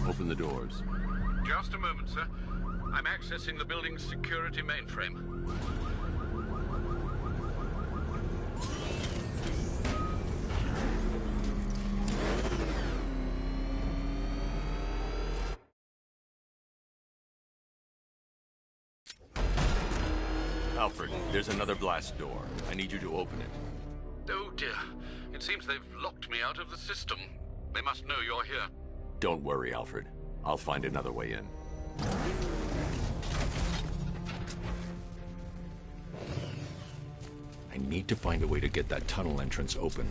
Open the doors. Just a moment, sir. I'm accessing the building's security mainframe. Alfred, there's another blast door. I need you to open it. Oh dear. It seems they've locked me out of the system. They must know you're here. Don't worry, Alfred. I'll find another way in. I need to find a way to get that tunnel entrance open.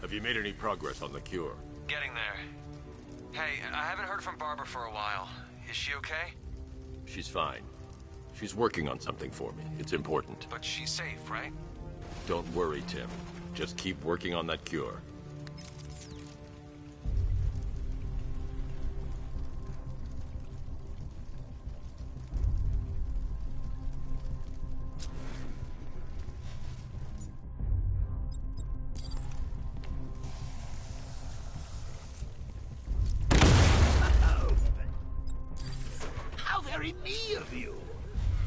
Have you made any progress on the cure? Getting there. Hey, I haven't heard from Barbara for a while. Is she okay? She's fine. She's working on something for me. It's important. But she's safe, right? Don't worry, Tim. Just keep working on that cure. Me of you.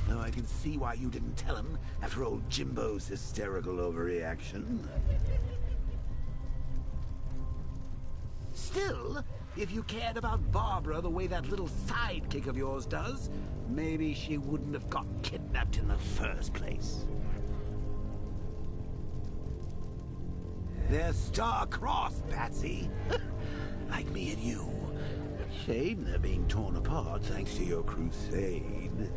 Though I can see why you didn't tell him after old Jimbo's hysterical overreaction. Still, if you cared about Barbara the way that little sidekick of yours does, maybe she wouldn't have got kidnapped in the first place. They're star-crossed, Patsy. Like me and you. Shame they're being torn apart thanks to your crusade.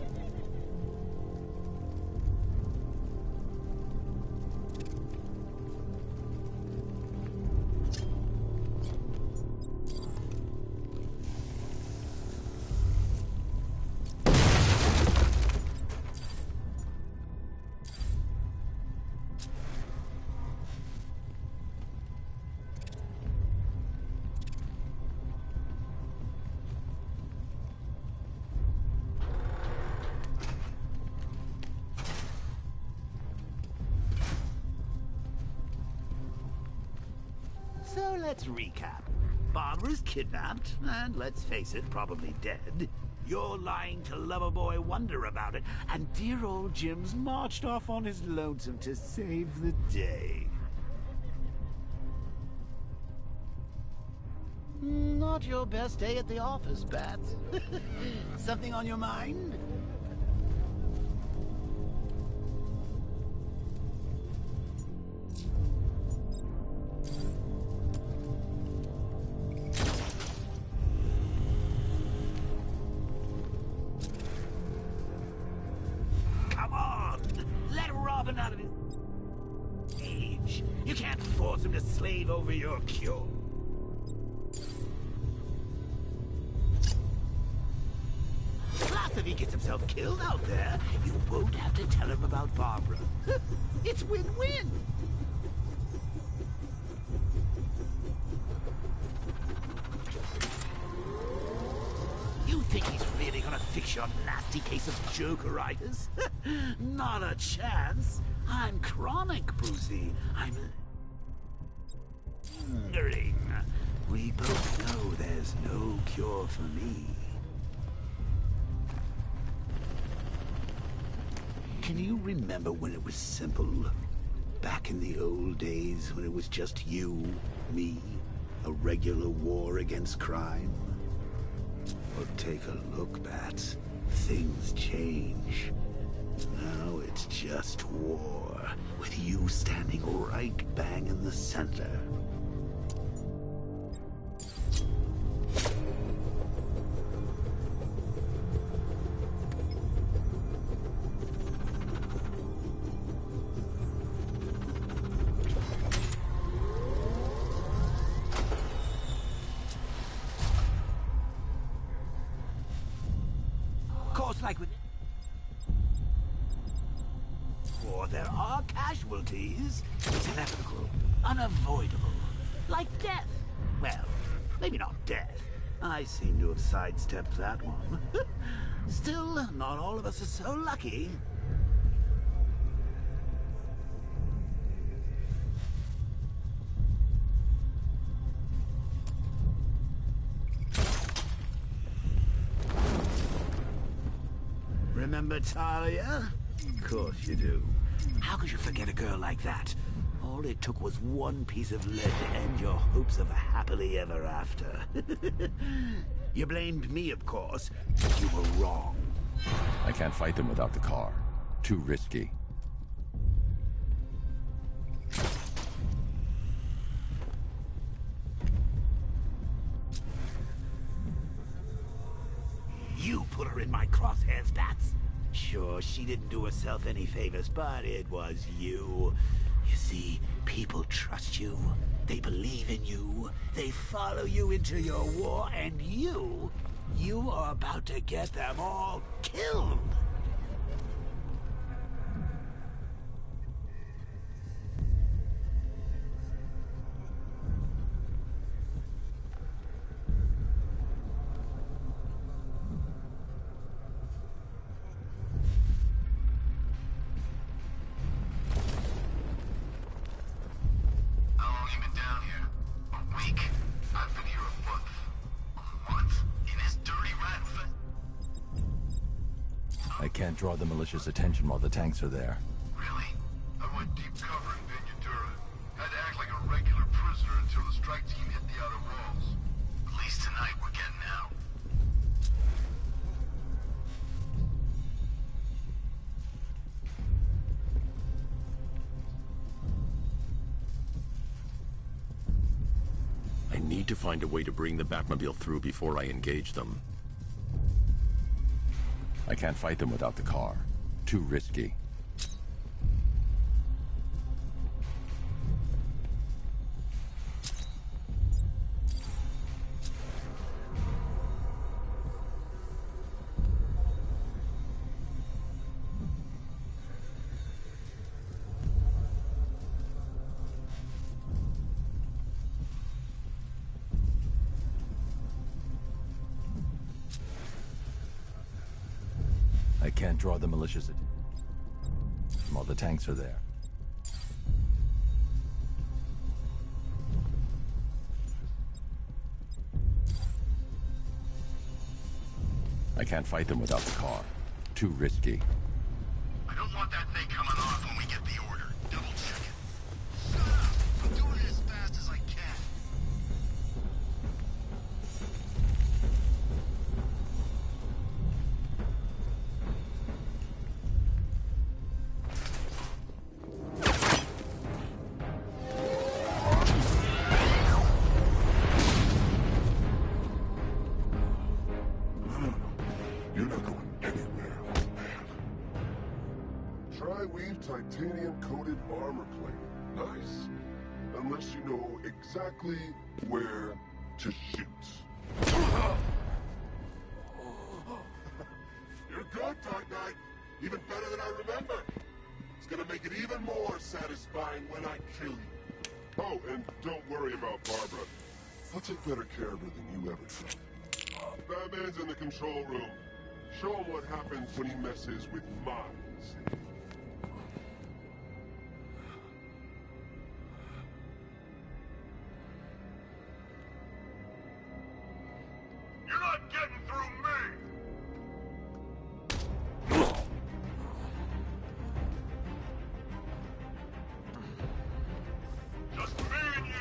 So let's recap. Barbara's kidnapped, and let's face it, probably dead. You're lying to Loverboy Wonder about it, and dear old Jim's marched off on his lonesome to save the day. Not your best day at the office, Bats. Something on your mind? Out of his cage. You can't force him to slave over your cure. Plus, if he gets himself killed out there, you won't have to tell him about Barbara. It's win-win. You think he's really gonna fix your nasty case of Jokeritis? Not a chance. I'm chronic, Brucey. I'm lingering. We both know there's no cure for me. Can you remember when it was simple? Back in the old days when it was just you, me, a regular war against crime? Well, take a look, Bats. Things change. Now it's just war, with you standing right bang in the center. Of course, like with... Or there are casualties. It's inevitable, unavoidable. Like death. Well, maybe not death. I seem to have sidestepped that one. Still, not all of us are so lucky. Remember Talia? Of course you do. How could you forget a girl like that? All it took was one piece of lead to end your hopes of a happily ever after. You blamed me, of course, but you were wrong. I can't fight them without the car. Too risky. You put her in my crosshairs, Bats. Sure, she didn't do herself any favors, but it was you. You see, people trust you. They believe in you. They follow you into your war, and you are about to get them all killed. How long you been down here? A week? I've been here a month. A month? In this dirty rat I can't draw the militia's attention while the tanks are there. Really? I went deep cover in Vinyatura. Had to act like a regular prisoner until the strike team hit the outer walls. At least tonight we're getting out. I need to find a way to bring the Batmobile through before I engage them. I can't fight them without the car. Too risky. I can't draw the militia's attention while the tanks are there. I can't fight them without the car. Too risky. I don't want that thing coming off when we get the order. Double check it. Shut up! I'm doing it as fast as I can. You're not going anywhere, man. Tri-weave titanium-coated armor plate. Nice. Unless you know exactly where to shoot. You're good, Dark Knight. Even better than I remember. It's gonna make it even more satisfying when I kill you. Oh, and don't worry about Barbara. I'll take better care of her than you ever did. Batman's in the control room. Show him what happens when he messes with minds. You're not getting through me! Just me and you!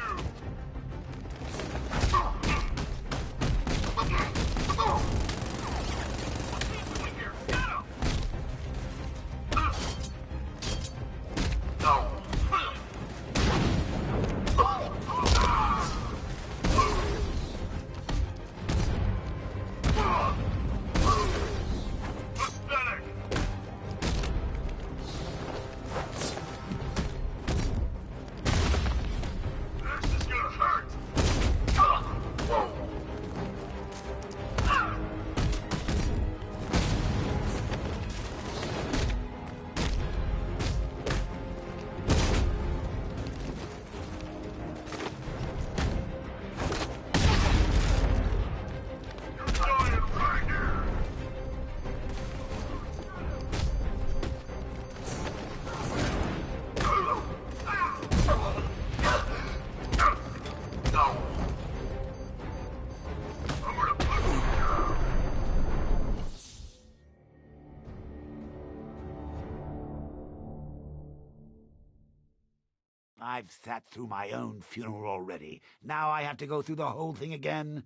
I've sat through my own funeral already. Now I have to go through the whole thing again?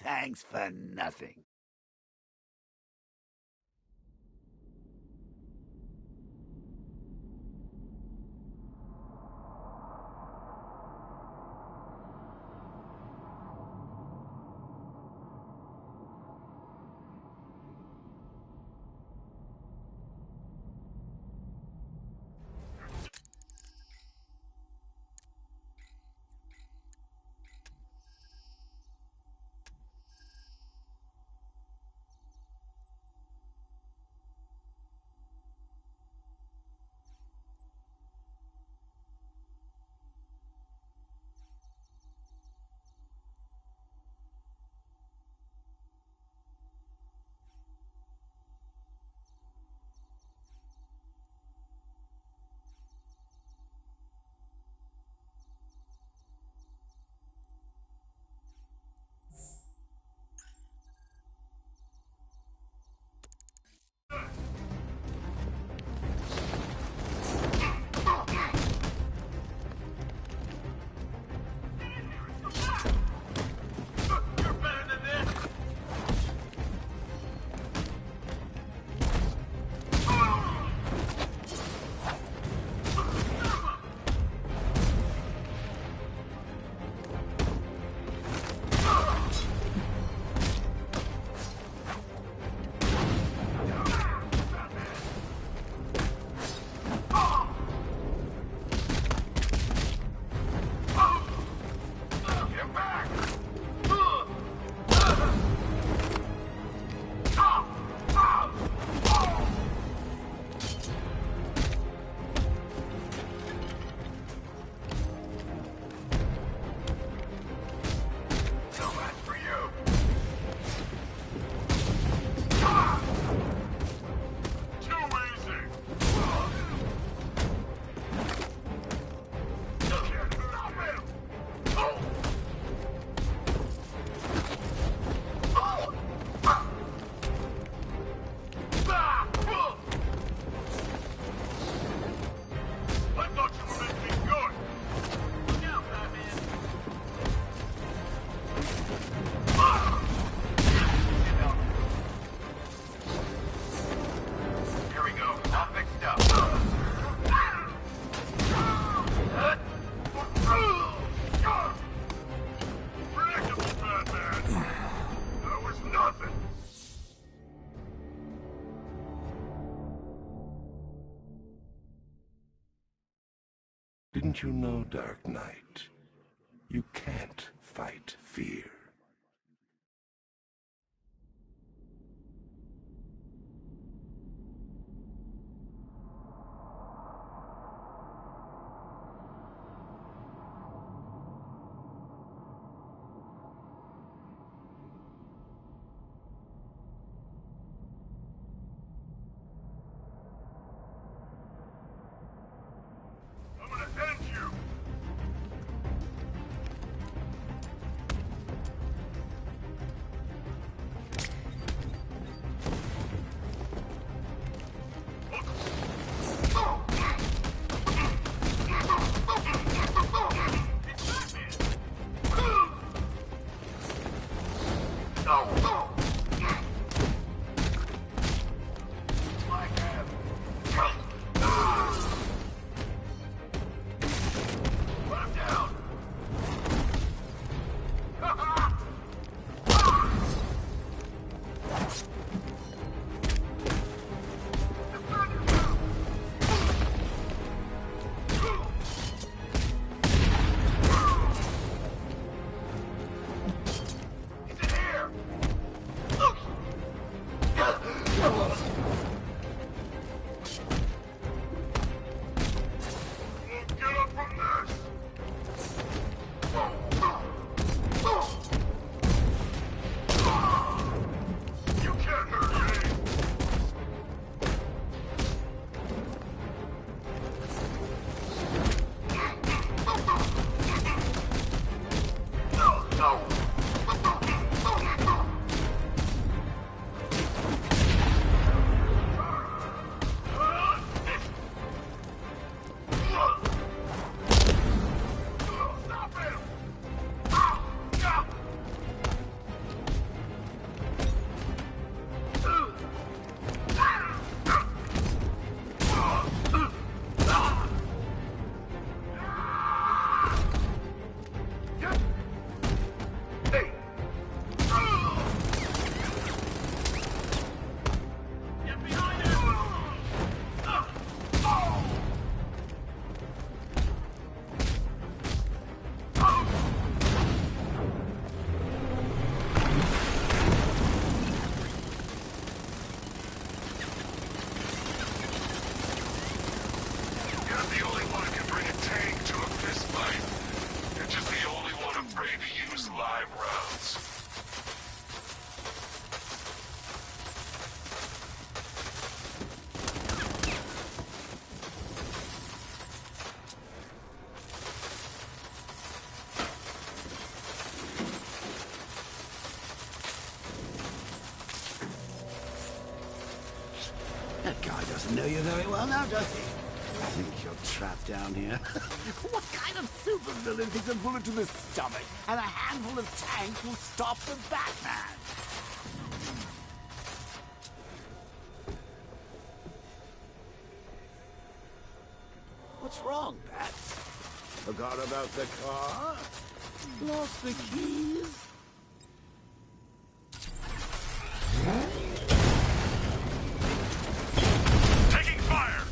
Thanks for nothing. Didn't you know, Dark Knight? You can't fight fear. That guy doesn't know you very well now, does he? I think you're trapped down here. What kind of supervillain thinks a bullet to the stomach and a handful of tanks will stop the Batman? What's wrong, Bat? Forgot about the car? Lost the keys? Taking fire!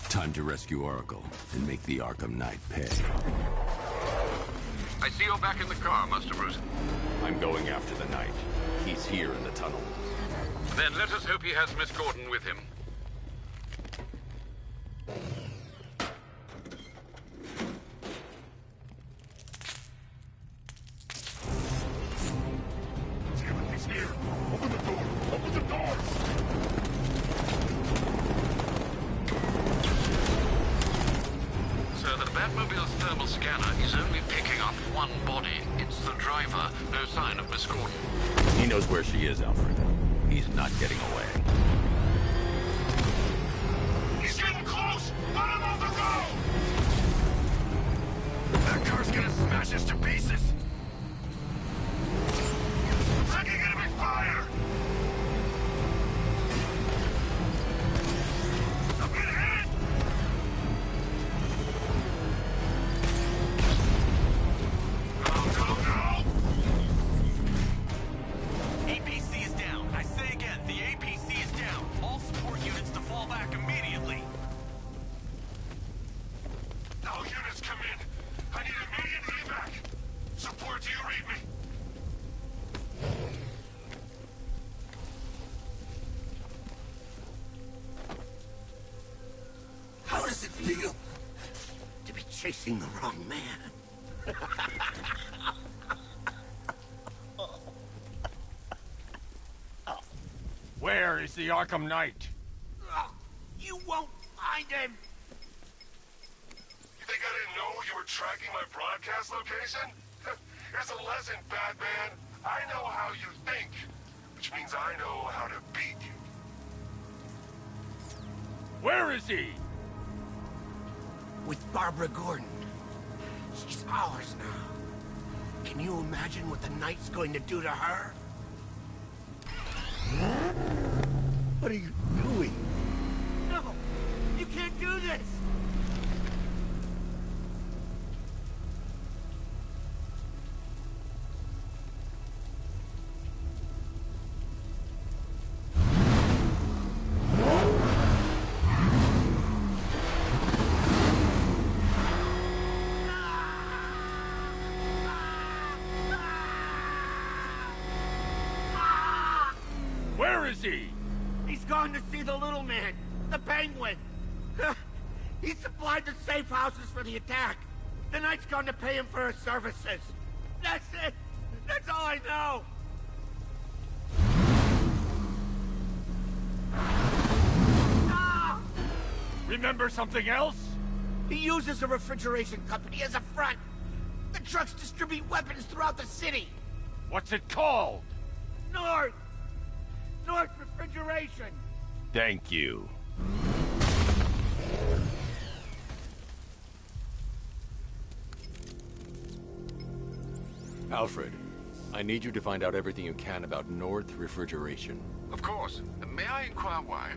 Time to rescue Oracle and make the Arkham Knight pay. I see you're back in the car, Master Bruce. I'm going after the Knight. He's here in the tunnel. Then let us hope he has Miss Gordon with him. Damn it, he's here! Open the door! Open the doors! Sir, the Batmobile's thermal scanner is only picking up one body. It's the driver. No sign of Miss Gordon. He knows where she is, Alfred. He's not getting away. He's getting close! Let him off the road! That car's gonna smash us to pieces! Taking enemy fire! does it feel to be chasing the wrong man? Where is the Arkham Knight? You won't find him! You think I didn't know you were tracking my broadcast location? Here's a lesson, Batman. I know how you think, which means I know how to beat you. Where is he? With Barbara Gordon. She's ours now. Can you imagine what the Knight's going to do to her? What are you doing? No! You can't do this! Where is he? He's gone to see the little man, the Penguin. He supplied the safe houses for the attack. The Knight's gone to pay him for his services. That's it. That's all I know. Remember something else? He uses a refrigeration company as a front. The trucks distribute weapons throughout the city. What's it called? North Refrigeration. Thank you. Alfred, I need you to find out everything you can about North Refrigeration. Of course. May I inquire why?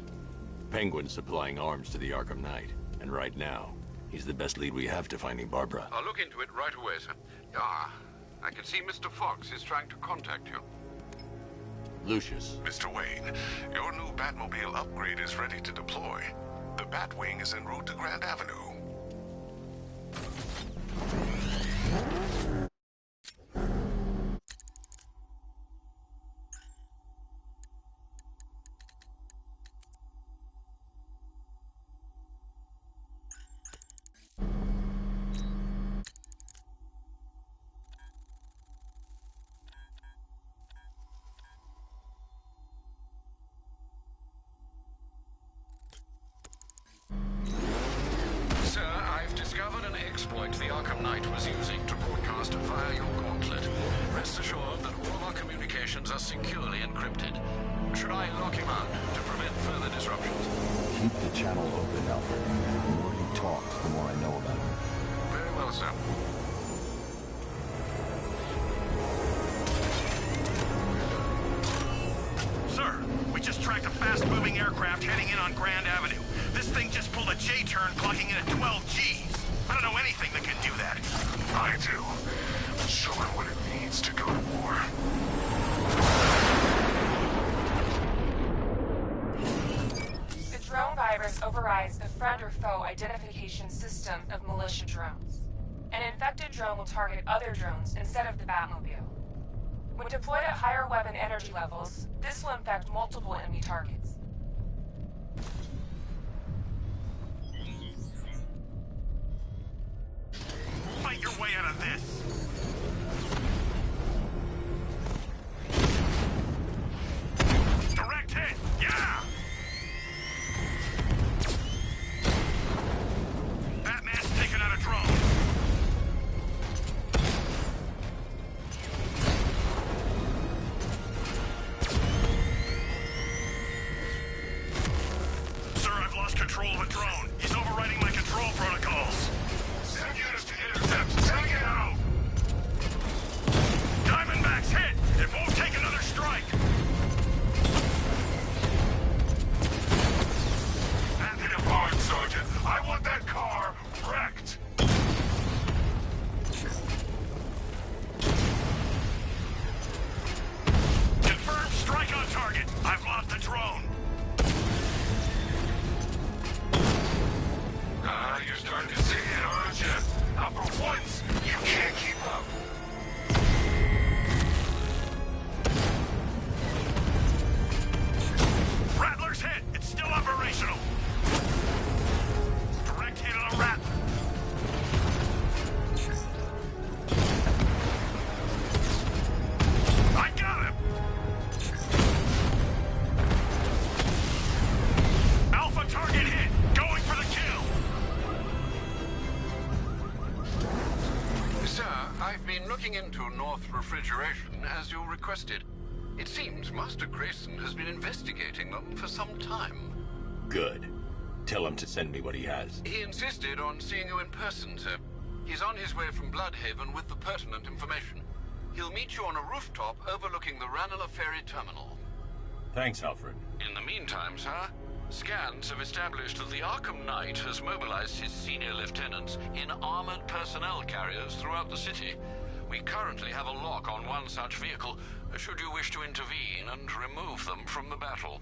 Penguin's supplying arms to the Arkham Knight, and right now, he's the best lead we have to finding Barbara. I'll look into it right away, sir. I can see Mr. Fox is trying to contact you. Lucius. Mr. Wayne, your new Batmobile upgrade is ready to deploy. The Batwing is en route to Grand Avenue. Sir, I've discovered an exploit the Arkham Knight was using to broadcast via your gauntlet. Rest assured that all of our communications are securely encrypted. Should I lock him out to prevent further disruptions? Keep the channel open, Alfred. The more he talks, the more I know about him. Very well, sir. Sir, we just tracked a fast-moving aircraft heading in on Grand Avenue. This thing just pulled a J-turn, clocking in at 12 Gs. I don't know anything that can do that. I do. Show her what it means to go to war. The drone virus overrides the friend or foe identification system of militia drones. An infected drone will target other drones instead of the Batmobile. When deployed at higher weapon energy levels, this will infect multiple enemy targets. Fight your way out of this! Direct hit! Yeah! Batman's taking out a drone. been looking into North Refrigeration as you requested. It seems Master Grayson has been investigating them for some time. Good. Tell him to send me what he has. He insisted on seeing you in person, sir. He's on his way from Bloodhaven with the pertinent information. He'll meet you on a rooftop overlooking the Ranelagh Ferry Terminal. Thanks, Alfred. In the meantime, sir, scans have established that the Arkham Knight has mobilized his senior lieutenants in armored personnel carriers throughout the city. We currently have a lock on one such vehicle, should you wish to intervene and remove them from the battle.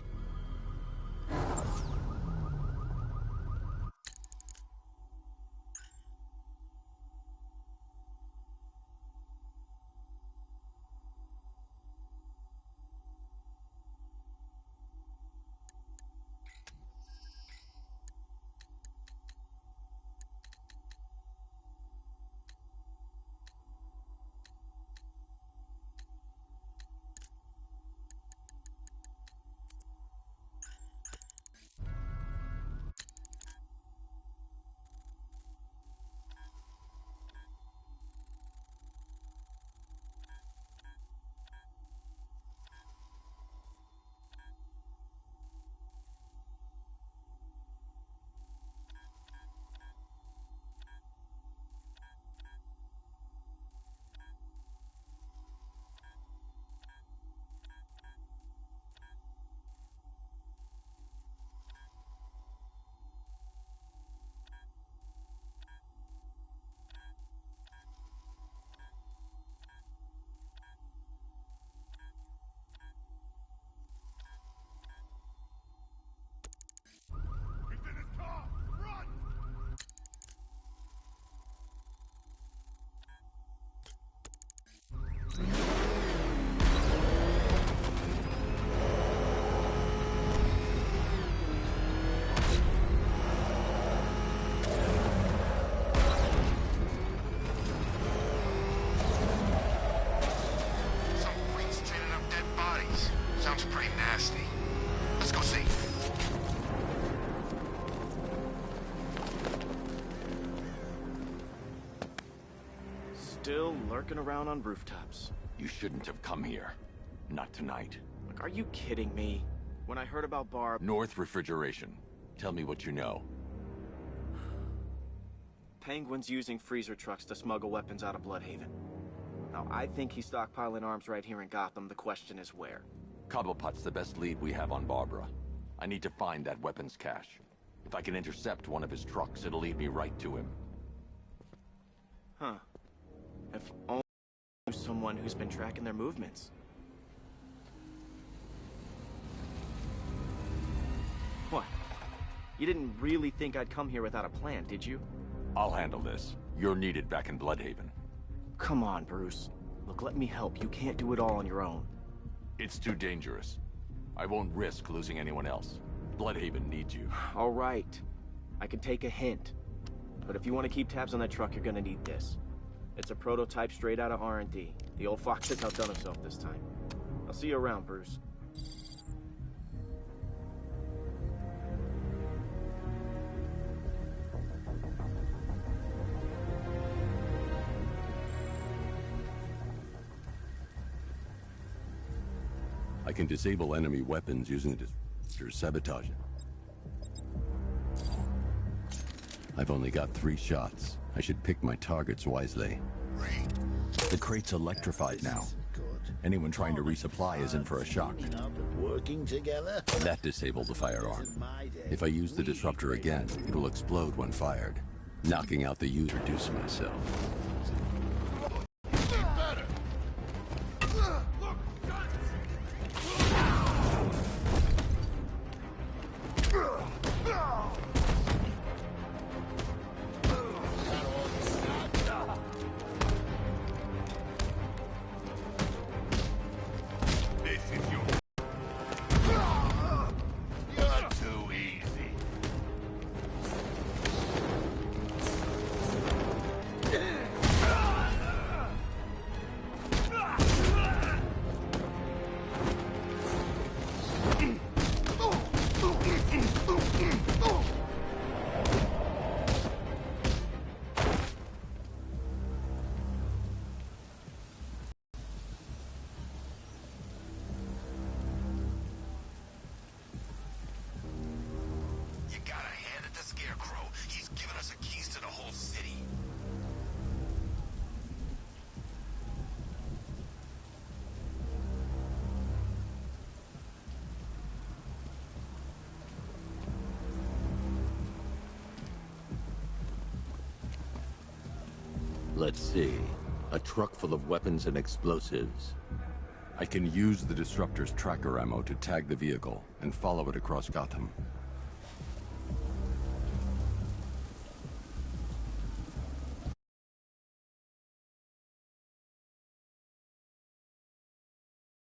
Still lurking around on rooftops. You shouldn't have come here. Not tonight. Look, are you kidding me? When I heard about Barb... North Refrigeration. Tell me what you know. Penguin's using freezer trucks to smuggle weapons out of Bloodhaven. Now, I think he's stockpiling arms right here in Gotham. The question is where. Cobblepot's the best lead we have on Barbara. I need to find that weapons cache. If I can intercept one of his trucks, it'll lead me right to him. Huh. If only I knew someone who's been tracking their movements. What? You didn't really think I'd come here without a plan, did you? I'll handle this. You're needed back in Bloodhaven. Come on, Bruce. Look, let me help. You can't do it all on your own. It's too dangerous. I won't risk losing anyone else. Bloodhaven needs you. All right. I can take a hint. But if you want to keep tabs on that truck, you're gonna need this. It's a prototype straight out of R&D. The old fox has outdone himself this time. I'll see you around, Bruce. I can disable enemy weapons using the sabotage. I've only got 3 shots. I should pick my targets wisely. The crate's electrified now. Anyone trying to resupply is in for a shock. Working together? That disabled the firearm. If I use the disruptor again, it will explode when fired. Knocking out the user reduce myself. You gotta hand it to Scarecrow. He's given us the keys to the whole city. Let's see. A truck full of weapons and explosives. I can use the Disruptor's tracker ammo to tag the vehicle and follow it across Gotham.